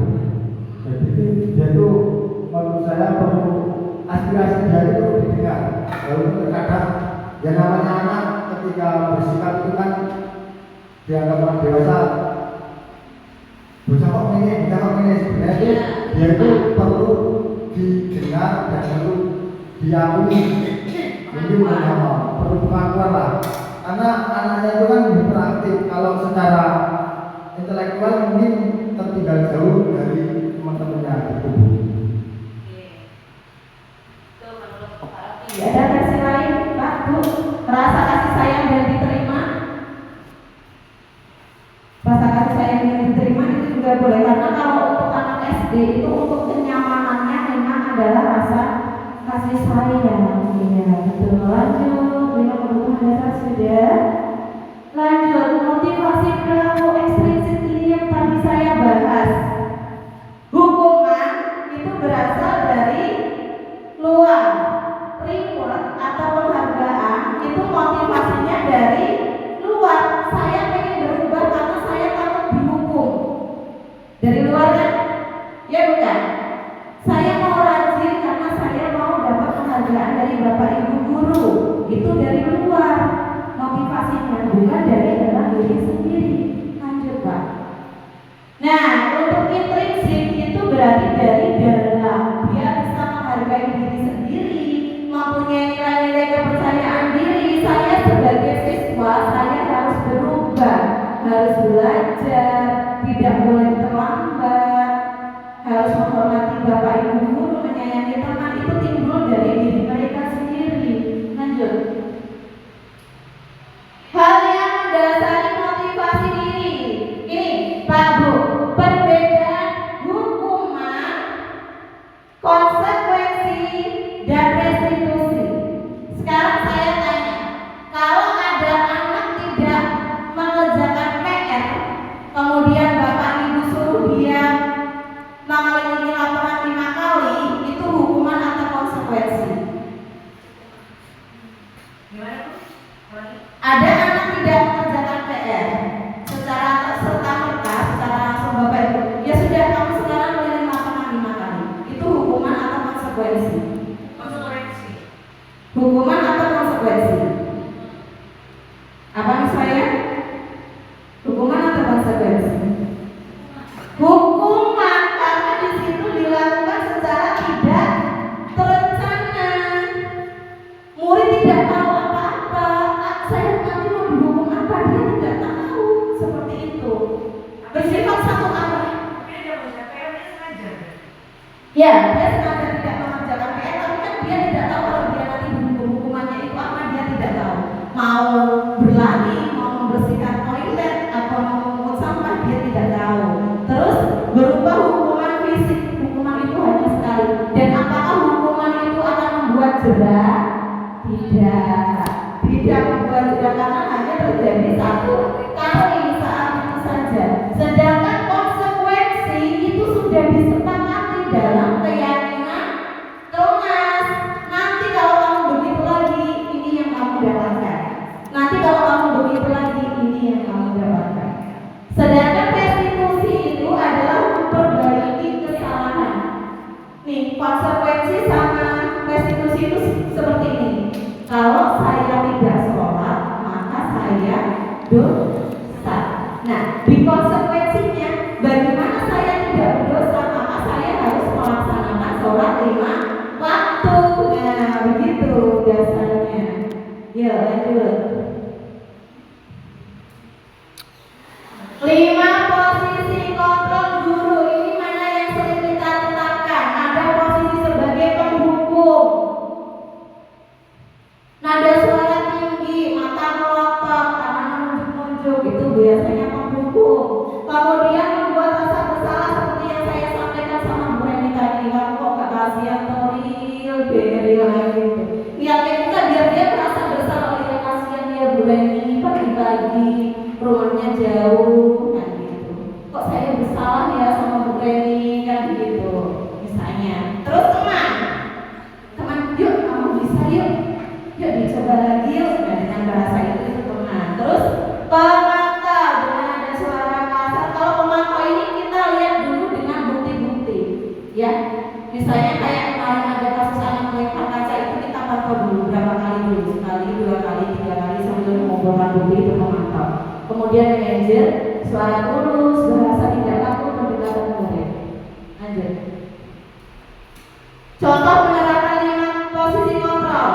Jadi dia itu menurut saya perlu aspirasi dia itu didengar. Walaupun terkadang yang namanya anak ketika bersikap itu kan dianggap orang dewasa, bocah kok ini sebenarnya dia itu perlu didengar dan perlu diakui. Mungkin perlu pengakuan lah. Karena anaknya itu kan hiperaktif, kalau secara intelektual mungkin tertinggal jauh dari teman-temannya gitu. Ada versi lain, Pak, Bu? Rasa kasih sayang dan diterima. Rasa kasih sayang dan diterima itu juga boleh, karena kalau untuk anak SD itu untuk kenyamanannya memang adalah rasa kasih sayang. Iya, betul. Lanjut, bila kebutuhan dasar sudah. Lanjut, motivasi perilaku ekstrinsik ini yang tadi saya bahas. Hukuman itu berasal dari luar. Reward atau penghargaan itu motivasinya dari luar. Saya ingin berubah karena saya takut dihukum. Dari luar kan? Ya bukan? Saya mau rajin karena saya mau dapat penghargaan dari bapak ibu guru. Itu dari luar motivasinya, bukan dari dalam diri sendiri. Lanjut, Pak. Nah, untuk intrinsik itu berarti dari dalam. Dia bisa menghargai diri sendiri, mempunyai nilai-nilai kepercayaan diri. Saya sebagai siswa, saya harus berubah, harus belajar, tidak boleh terlambat, harus menghormati bapak ibu guru, menyayangi teman. Itu timbul dari diri mereka sendiri. Lanjut. Hal yang mendasari motivasi diri ini, Pak Bu, perbedaan hukuman, konsekuensi, dan restitusi. Sekarang saya tanya, kalau ada anak tidak mengerjakan PR, kemudian bapak ibu suruh dia mengulangi laporan 5 kali, itu hukuman atau konsekuensi? Ada anak tidak mengerjakan PR secara serta-merta, secara langsung bapak ibu, ya sudah kamu sekarang mengulangi laporan 5 kali, itu hukuman atau konsekuensi? Hukuman atau konsekuensi? Apa nih saya? Hukuman atau konsekuensi? Hukuman, karena di situ dilakukan secara tidak terencana. Murid tidak tahu apa-apa. Saya nanti mau dihukum apa? Dia tidak tahu. Seperti itu. Bersifat satu arah. Ya, dia sengaja tidak mengerjakan PR, tapi kan dia tidak tahu kalau dia nanti hukumannya itu apa, dia tidak tahu. Mau berlari, mau membersihkan toilet, atau mau memungut sampah, dia tidak tahu. Terus berubah hukuman fisik, hukuman itu hanya sekali. Dan apakah hukuman itu akan membuat jera? Tidak membuat jera, karena hanya terjadi satu kali saat itu saja. Sedangkan konsekuensi itu sudah disepakati dalam keyakinan 5 posisi kontrol guru. Ini mana yang sering kita tetapkan? Ada posisi sebagai penghukum, nada suara tinggi, mata melotot, tangan menunjuk-nunjuk, itu biasanya penghukum. Kemudian membuat rasa bersalah seperti yang saya sampaikan sama Bu Reni tadi. Kamu kok gak kasihan Toril, beril gitu. Niatnya kita biar dia merasa bersalah. Oh ya kasihan ya Bu Reni, pagi-pagi rumahnya jauh kan gitu. Kok saya bersalah ya sama Bu Reni kan gitu. Misalnya. Terus teman, yuk kamu bisa yuk dicoba lagi yuk. Nah, dengan bahasa itu teman. Terus pemantau dengan ada suara kasar. Kalau pemantau ini kita lihat dulu dengan bukti-bukti, ya. Misalnya kayak kemarin ada kasus anak melempar kaca, itu kita pantau dulu berapa kali dulu, sekali, 2 kali, 3 kali sambil mengumpulkan bukti itu pemantau. Kemudian manajer, suara tulus, bahasa tidak kaku, pendekatan murid. Lanjut. Contoh penerapan 5 posisi kontrol.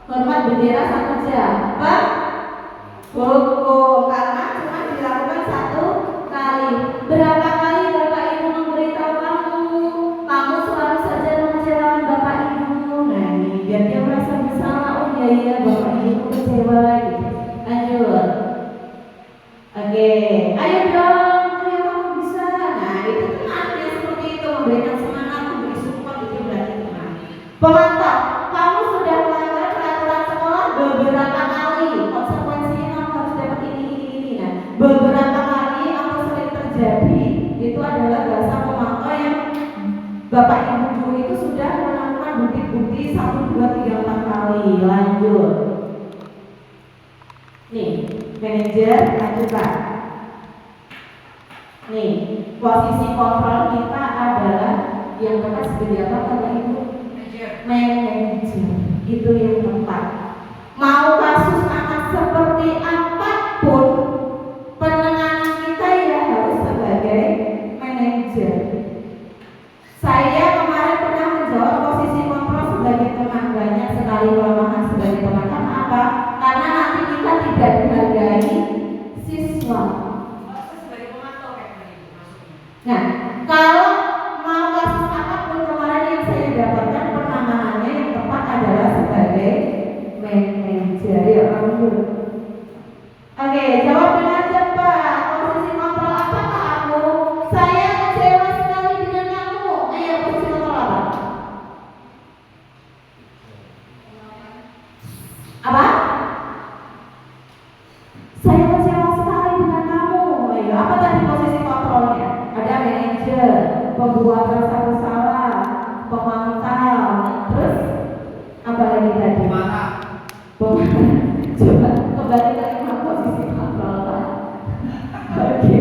Hormat bendera 1 jam. Apa? Hukum, karena cuma dilakukan 1 kali. Berapa kali Bapak Ibu memberitahu kamu selalu saja mengecewakan Bapak Ibu. Nah ini biar dia merasa bersalah. Oh iya Bapak Ibu kecewa gitu. Lanjut. Oke, ayo dong, ayo kamu bisa. Nah itu teman yang seperti itu, memberikan semangat, memberi support, itu berarti teman. Pemantau, kamu sudah melanggar peraturan sekolah beberapa kali. Konsekuensinya kamu harus dapat ini. Nah, beberapa kali atau sering terjadi, itu adalah bahasa pemantau yang Bapak Ibu guru itu sudah menemukan bukti-bukti 1, 2, 3, 4 kali. Lanjut. Nih, manajer lanjutkan. Nih, posisi kontrol kita adalah yang tepat sebagai apa Bapak Ibu? Manajer. Itu yang tepat. Mau kasus anak seperti apapun, penanganan kita ya harus sebagai manajer. Saya kemarin pernah menjawab posisi kontrol sebagai teman, banyak sekali kelemahan sebagai teman. Karena apa? Karena nanti kita tidak dihargai siswa. Nah, kalau mau kasus apapun kemarin yang saya dapatkan penanganannya yang tepat adalah sebagai manajer. Ya, oke, jawab dengan cepat. Posisi kontrol apakah aku? Saya kecewa sekali dengan kamu. Ayo, posisi kontrol apa? Apa? Saya kecewa sekali dengan kamu. Ayo, apa tadi posisi kontrolnya? Ada manajer, pembuat rasa bersalah, pemantau, terus apa lagi tadi? Mana? Coba kembali ke 5 posisi kontrol Pak. Oke.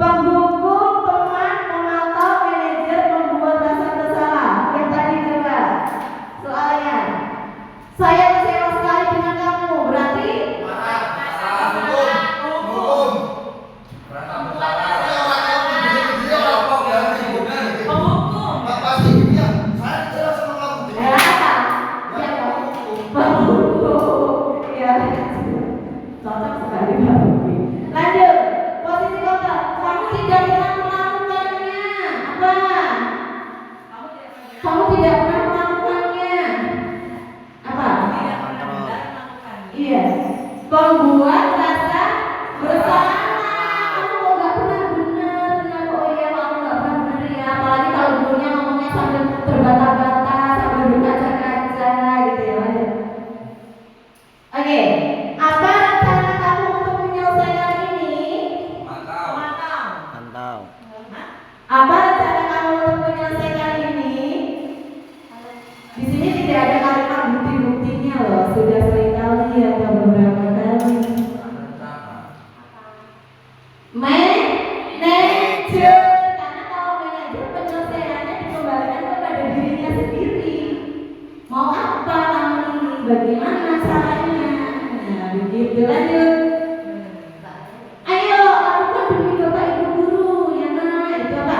Penghukum, teman, pemantau, manajer, pembuat rasa bersalah. Yang tadi coba soalnya. Saya kecewa sekali dengan kamu. Berarti Hukum. Pasti dia. Saya kecewa sama kamu. penghukum. Ya. Cocok sekali Pak Ruki. Lanjut. Posisi kontrol. Kamu tidak pernah melakukannya. Apa? Kamu tidak pernah melakukannya. Apa? Iya. Pembuat rasa bersalah. Kamu kok nggak pernah benar. Oh iya kamu nggak pernah benar ya. Apalagi kalau gurunya ngomongnya sambil terbata-bata, sambil berkaca-kaca gitu ya. Lanjut. Oke. Apa rencana kamu untuk menyelesaikan ini? Pantau. Apa rencana kamu untuk menyelesaikan ini? Di sini tidak ada kalimat bukti-buktinya loh. Sudah seringkali atau beberapa kali. Manajer. Karena kalau manajer penyelesaiannya dikembalikan kepada dirinya sendiri. Mau apa kamu ini? Bagaimana caranya? Nah, begitu. Lanjut. Ayo lakukan demi Bapak Ibu guru ya nak. Itu apa?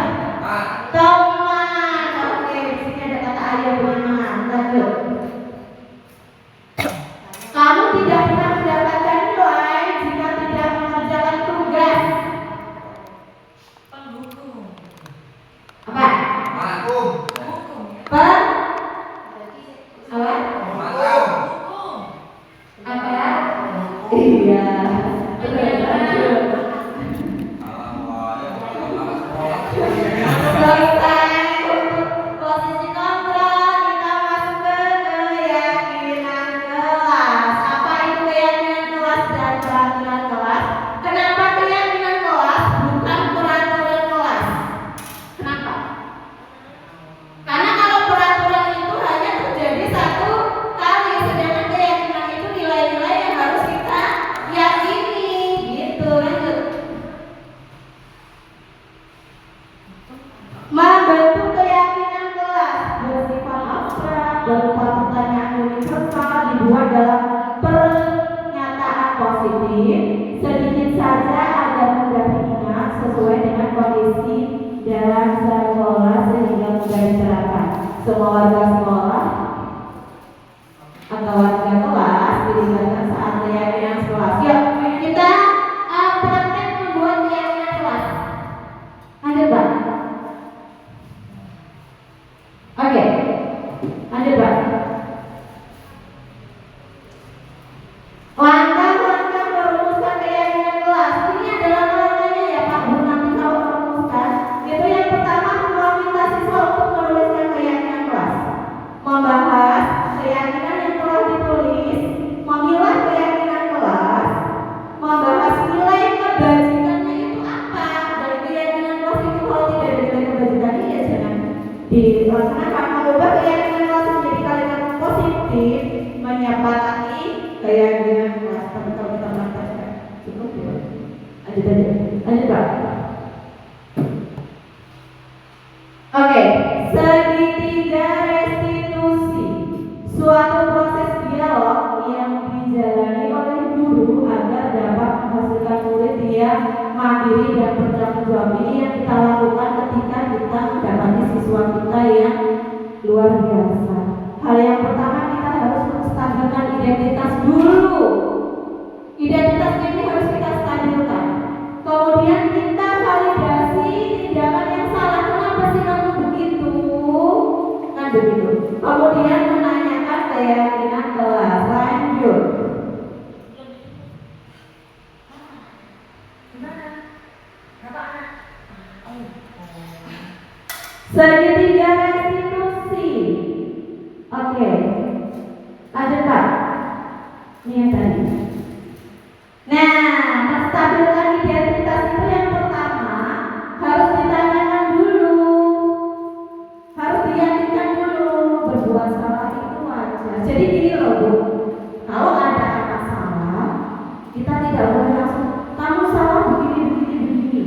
Teman. Oke, di sini ada kata ayo teman-teman. Lanjut. Kamu tidak pernah mendapatkan nilai jika tidak mengerjakan tugas. Lanjut Pak. Oke, segitiga restitusi, suatu proses dialog yang dijalani oleh guru agar dapat menghasilkan murid yang mandiri dan bertanggung jawab. Ini yang kita lakukan ketika kita mendapati siswa kita yang luar biasa. Hal yang pertama, kita harus menstabilkan identitas dulu. Identitas ini harus kita stabilkan. Kemudian kita validasi tindakan yang salah. Kenapa sih kamu begitu? Kan begitu. Kemudian menanyakan keyakinan kelas. Lanjut. Segitiga restitusi. Oke. Ada Pak? Ini yang tadi. Nah, menstabilkan identitas itu yang pertama harus ditanyakan dulu, harus diyakinkan dulu. Berbuat salah itu wajar. Jadi gini loh Bu, kalau ada anak salah, kita tidak boleh langsung kamu salah begini.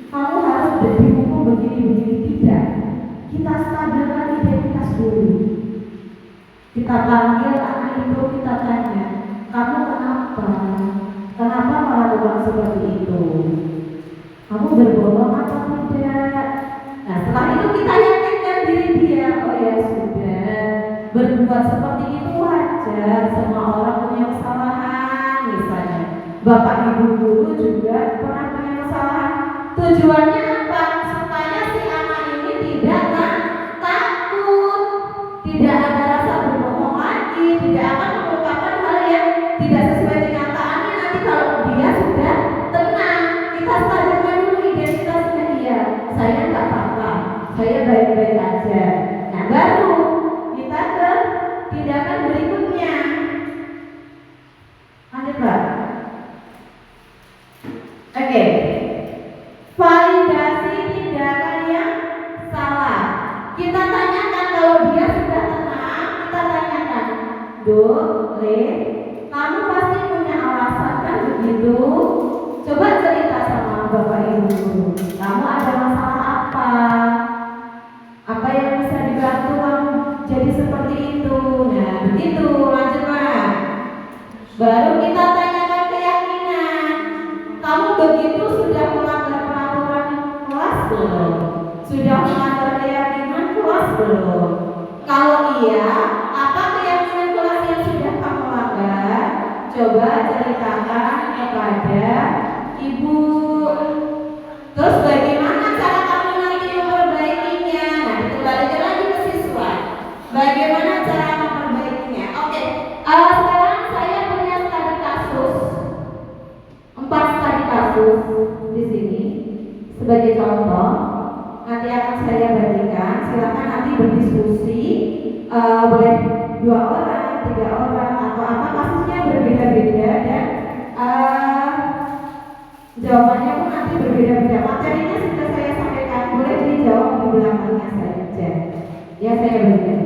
Kamu harus dihukum begini. Tidak. Kita stabilkan identitas dulu. Kita panggil anak itu, kita tanya, kamu kenapa? Kenapa melakukan seperti itu? Kamu berbohong atau tidak? Nah, setelah itu kita yakinkan diri dia. Oh ya sudah, berbuat seperti itu wajar. Semua orang punya kesalahan. Misalnya, bapak ibu guru juga pernah punya kesalahan. Tujuannya apa? Supaya si anak ini tidak takut, tidak ada rasa berbohong lagi, tidak akan mengungkapkan hal yang tidak sesuai kenyataannya. Nanti kalau dia sudah tenang, kita stabilkan dulu identitasnya dia. Saya nggak apa-apa, saya baik-baik aja. Nah, baru kita ke tindakan berikutnya. Lanjut Pak. Oke. Validasi tindakan yang salah. Kita tanyakan kalau dia sudah tenang, kita tanyakan, Le, kamu pasti punya alasan kan begitu? Coba cerita sama bapak ibu. Kamu ada masalah apa? Apa yang bisa dibantu kamu jadi seperti itu? Nah, begitu. Lanjut Pak. Baru kita tanyakan keyakinan. Kamu begitu sudah melanggar peraturan kelas belum? Sudah melanggar keyakinan kelas belum? Kalau iya, apa keyakinan kelas yang sudah kamu langgar? Coba ceritakan kepada ibu. Terus bagaimana cara kamu nanti memperbaikinya? Nah, itu balik lagi ke siswa. Bagaimana cara memperbaikinya? Oke, sekarang saya punya studi kasus, 4 studi kasus di sini sebagai contoh. Nanti akan saya bagikan. Silakan nanti berdiskusi. Boleh 2 orang, 3 orang, atau apa, kasusnya berbeda-beda dan jawabannya pun nanti berbeda-beda. Materinya sudah saya sampaikan, boleh dijawab di belakangnya saja. Ya, saya berikan.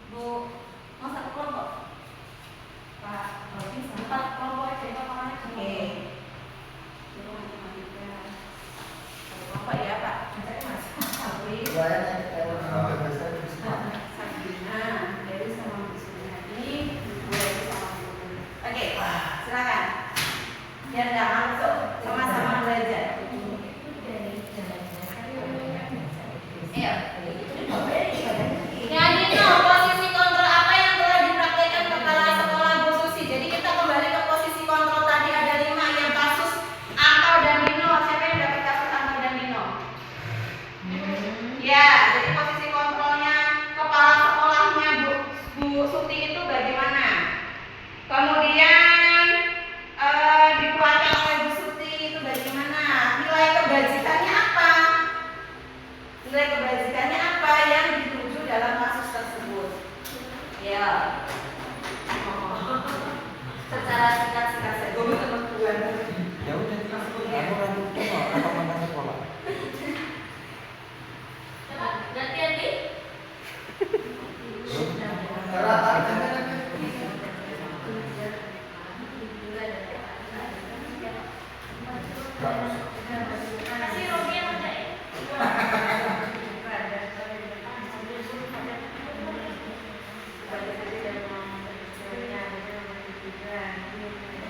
Bu, mau 1 kelompok? Pak, bisa 4 kelompok aja, kelompoknya. Oke. Kelompok ya Pak, misalnya Mas Sabri, Sabrina, Dewi sama Bu Suryadi, Bu Dewi sama Bu. Oke, silakan. Biar nggak langsung, sama-sama belajar. Iya. Yang ini posisi kontrol apa yang telah dipraktekkan kepala sekolah Bu Susi. Jadi kita kembali ke posisi kontrol tadi, ada 5 yang kasus Anto dan Dino. Siapa yang dapat kasus Anto dan Dino? Ya, jadi posisi kontrolnya kepala sekolahnya Bu Suti itu bagaimana? Kemudian dikeluarkan oleh Bu Suti itu bagaimana? Nilai kebajikannya apa? Nilai kebajikannya apa?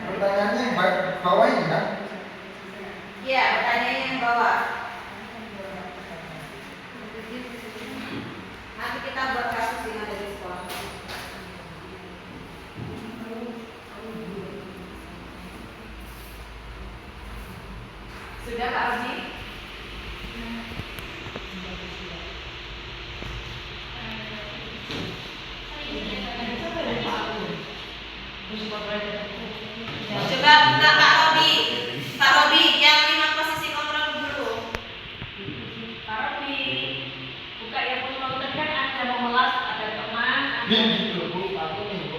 Pertanyaannya yang bawah ini kan? Iya, pertanyaannya yang bawah. Nanti kita buat kasus yang ada di sekolah. Sudah Pak Rudi? Coba buka Pak Robi. Pak Robi, yang 5 posisi kontrol dulu. Pak Robi, buka yang kontrol tadi kan ada memelas, ada teman, ada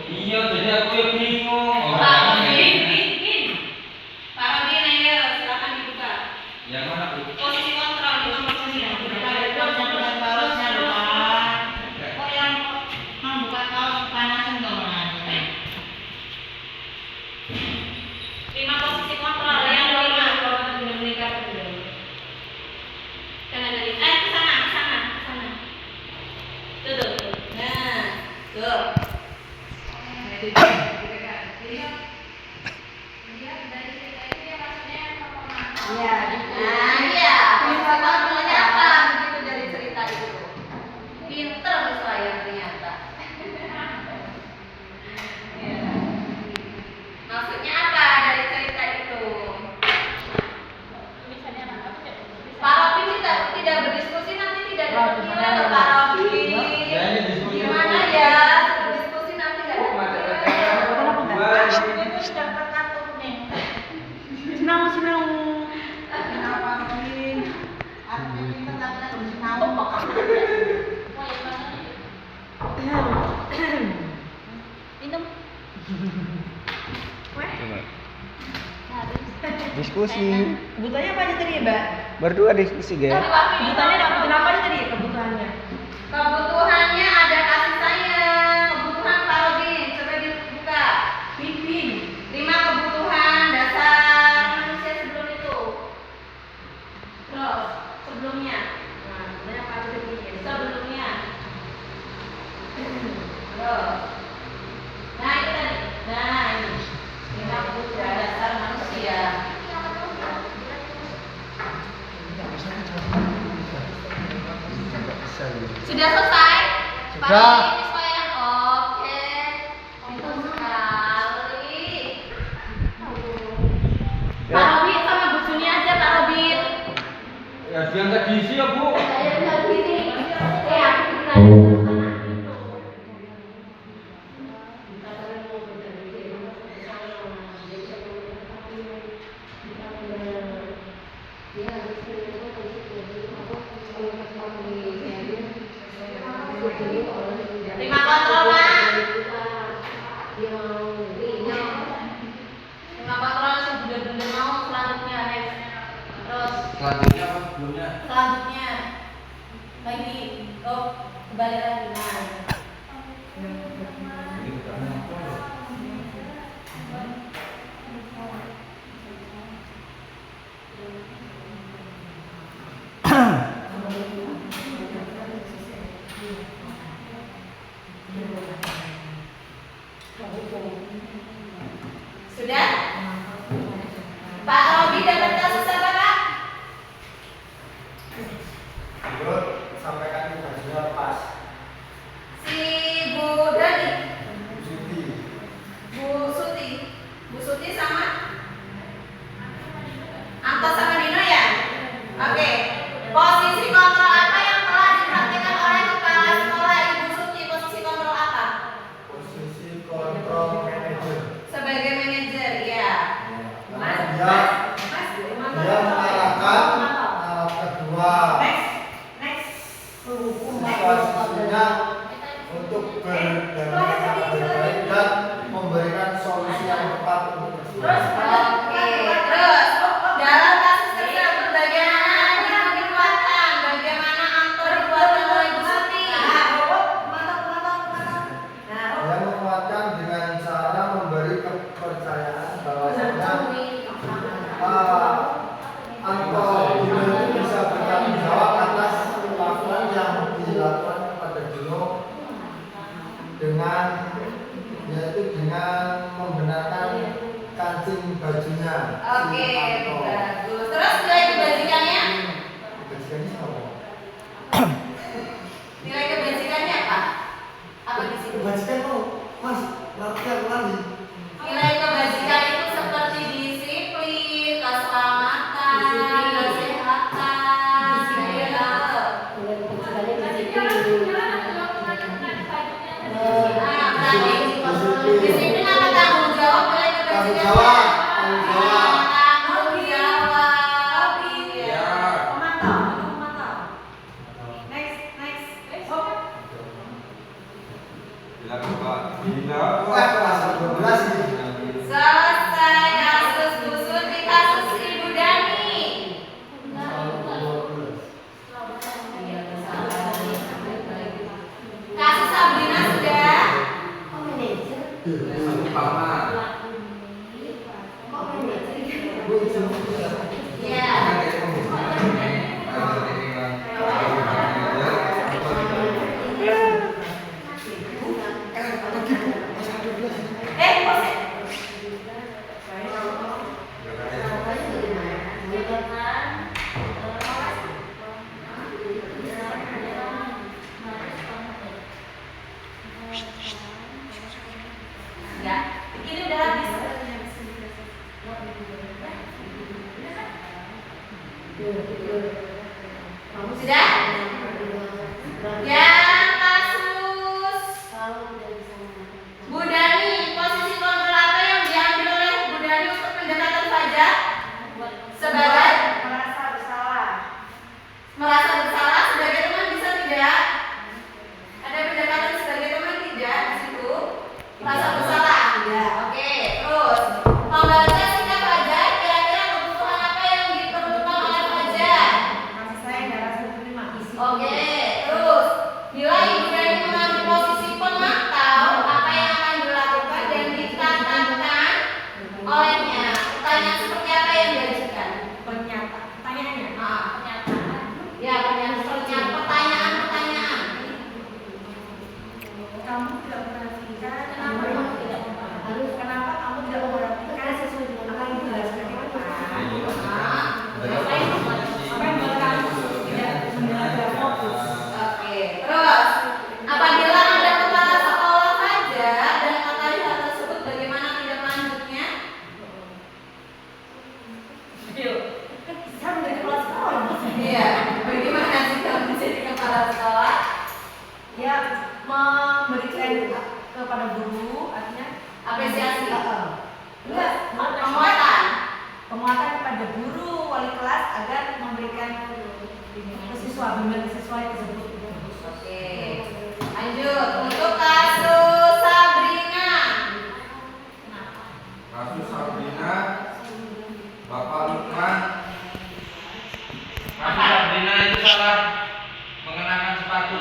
Iya, jadi aku yang bingung. Pak Robi, Pak Robi, Naya, silakan dibuka. Yang mana Bu? Posisi kontrol, 5 posisi kontrol. Kaosnya loh, Pak. Kok yang mau buka kaos panasan dong, Mas? 5 posisi kontrol, yang 5. Kan ada di, ke sana. Tuh. Nah, tuh. Iya, Nah, iya. Posisi kontrolnya apa? Begitu dari cerita itu. Pinter nih saya ternyata. Iya. Maksudnya apa dari cerita itu? Pak Robi tidak berdiskusi, nanti tidak dipilih loh Pak Robi. Ya, ini diskusi. Gimana ya? Berdiskusi nanti tidak Diskusi. Kebutuhannya apa aja tadi ya, Mbak? Berdua diskusi, guys. Kebutuhannya kenapa aja tadi kebutuhannya? Kebutuhannya ada kasih sayang. Kebutuhan Pak Robi, coba dibuka. Pimpin. 5 kebutuhan dasar manusia sebelum itu. Terus sebelumnya. Nah, sebenarnya apa aja tadi? Sebelumnya. Terus. Nah, itu tadi. Nah, ini. 5 kebutuhan dasar manusia. Sudah selesai? Sudah. Pak Robi, penyesuaian. Oke. Pintar sekali. Pak Robi sama Bu Suni aja Pak Robi. Ya, diangkat diisi ya Bu. Saya tinggal di sini. Aku tinggal di sana. Terima kontrol Pak. Terima kontrol sih bener-bener mau selanjutnya next. Terus Selanjutnya apa sebelumnya? selanjutnya lagi kembali lagi nah. Sudah? Pak Robi dapat kasus apa Pak? Menurut sampaikan informasinya pas. Si Bu Dani, Siti. Bu Suti sama Anto sama Dino ya? Oke. Posisi kontrol apa yang telah dipraktikkan oleh kepala sekolah Ibu Suti? Posisi kontrol apa? Posisi kontrol manajer. Sebagai manajer, ya. Karena dia mengarahkan kedua siswa-siswinya untuk berbaik dan memberikan solusi yang tepat untuk Oke, siswa. terus dalam kasus tersebut bagaimana Dino dikuatkan? Bagaimana Anto dikuatkan oleh Ibu Suti? Dia menguatkan dengan cara memberi kepercayaan bahwasanya Anto Dino itu bisa bertanggung jawab atas perlakuan yang dilakukan kepada Dino dengan yaitu dengan membenarkan bajunya. Oke, Si Anto. bagus. Terus nilai kebajikannya? Bajunya apa? Nilai kebajikannya apa? Apa di sini? Bajunya mau, Mas, latihan lari. Nilai kebajikan itu seperti disiplin, keselamatan, kesehatan, ya. Disiplin apa tanggung jawab? Nilai Tanggung kebajikan. jawab, tanggung jawab. Tanggung jawab. Iya. Pemantau. Next. Oh. Wah, kelas 12 ini. Selesai kasus kusut di kasus Ibu Dani. Kasus Sabrina sudah. Ya. Kok enggak? Ini udah habis. Sudah? Yang kasus Bu Dani, posisi kontrol apa yang diambil oleh Bu Dani untuk pendekatan pajak? Sebagai Merasa bersalah. merasa bersalah sebagai teman bisa tidak? Ada pendekatan sebagai teman tidak di situ? Merasa bersalah? Ya. Oke, terus membaca sikap pajak, kira-kira kebutuhan apa yang diperlukan oleh pajak? Kasih sayang dan rasa terima kasih. Oke, terus bila Ibu Dani mengambil posisi pemantau, apa yang akan dilakukan dan dikatakan olehnya? Pertanyaan seperti apa yang diajukan? Pertanyaannya. Pernyataan. Ya, pertanyaan. Kamu tidak memperhatikan. Kenapa kamu tidak memperhatikan sesuai dengan apa yang dijelaskan di depan? Apa yang membuat kamu tidak mendengar fokus? Oke, terus apabila ada kepala sekolah saja dan mengetahui hal tersebut, bagaimana tindak lanjutnya? Saya menjadi kepala sekolah. Iya, bagaimana sih kalau menjadi kepala sekolah? Ya, memberikan kepada guru, artinya Apresiasi. Enggak, penguatan kepada guru, wali kelas agar memberikan ke siswa, bimbingan ke siswa tersebut. Oke, lanjut untuk kasus Sabrina. Kasus Sabrina, Bapak Lukman. Kasus Sabrina itu salah mengenakan sepatu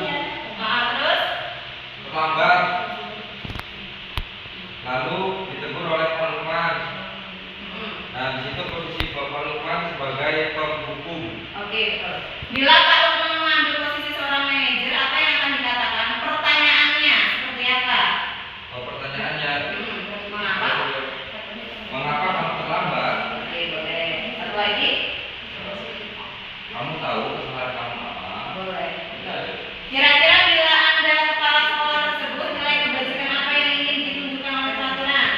Terus terlambat, lalu ditegur oleh Pak Lukman. Nah, di situ posisi Bapak Lukman sebagai penghukum. Oke, betul. Bila Pak Lukman mengambil posisi seorang manajer, apa yang akan dikatakan? Pertanyaannya seperti apa? Pertanyaannya, Mengapa? mengapa kamu terlambat? Oke, boleh. Satu lagi? Kamu tahu kesalahan kamu apa? Boleh. Ya. Kira-kira bila Anda kepala sekolah tersebut, nilai kebajikan apa yang ingin ditunjukkan oleh peraturan?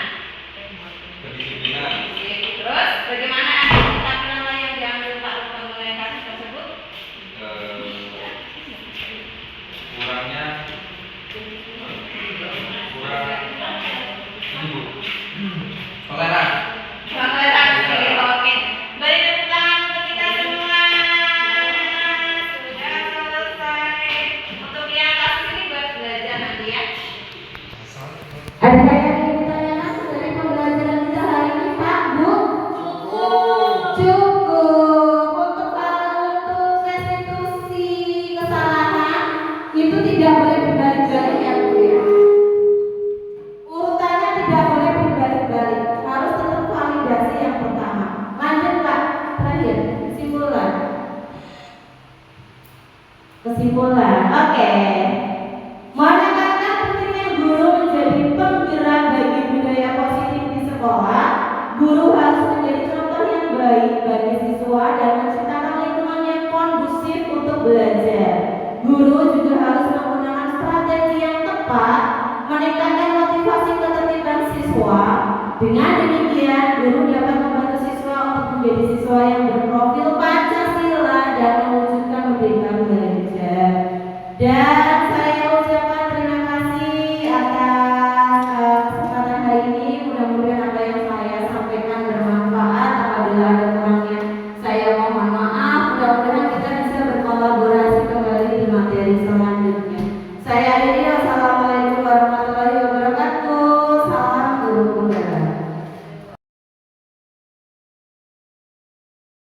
Kedisiplinan. Oke, terus bagaimana Anda menyikapi langkah yang diambil Pak Lukman mengenai kasus tersebut? Kurangnya ini Bu, toleran. Toleransi, oke. Beri tepuk tangan untuk kita semua. Sudah selesai. Untuk yang kasus ini buat belajar nanti ya. Ada yang ingin ditanyakan dari pembelajaran kita hari ini, Pak, Bu? Cukup. Untuk restitusi kesalahan itu tidak boleh berbalik-balik ya, Bu ya. Urutannya tidak boleh berbalik-balik, harus tetap validasi yang pertama. Lanjut Pak, terakhir kesimpulan. Oke. Menekankan pentingnya guru menjadi penggerak bagi budaya positif di sekolah, guru harus menjadi contoh yang baik bagi siswa dan menciptakan lingkungan yang kondusif untuk belajar. Guru juga harus menggunakan strategi yang tepat meningkatkan motivasi ketertiban siswa. Dengan demikian, guru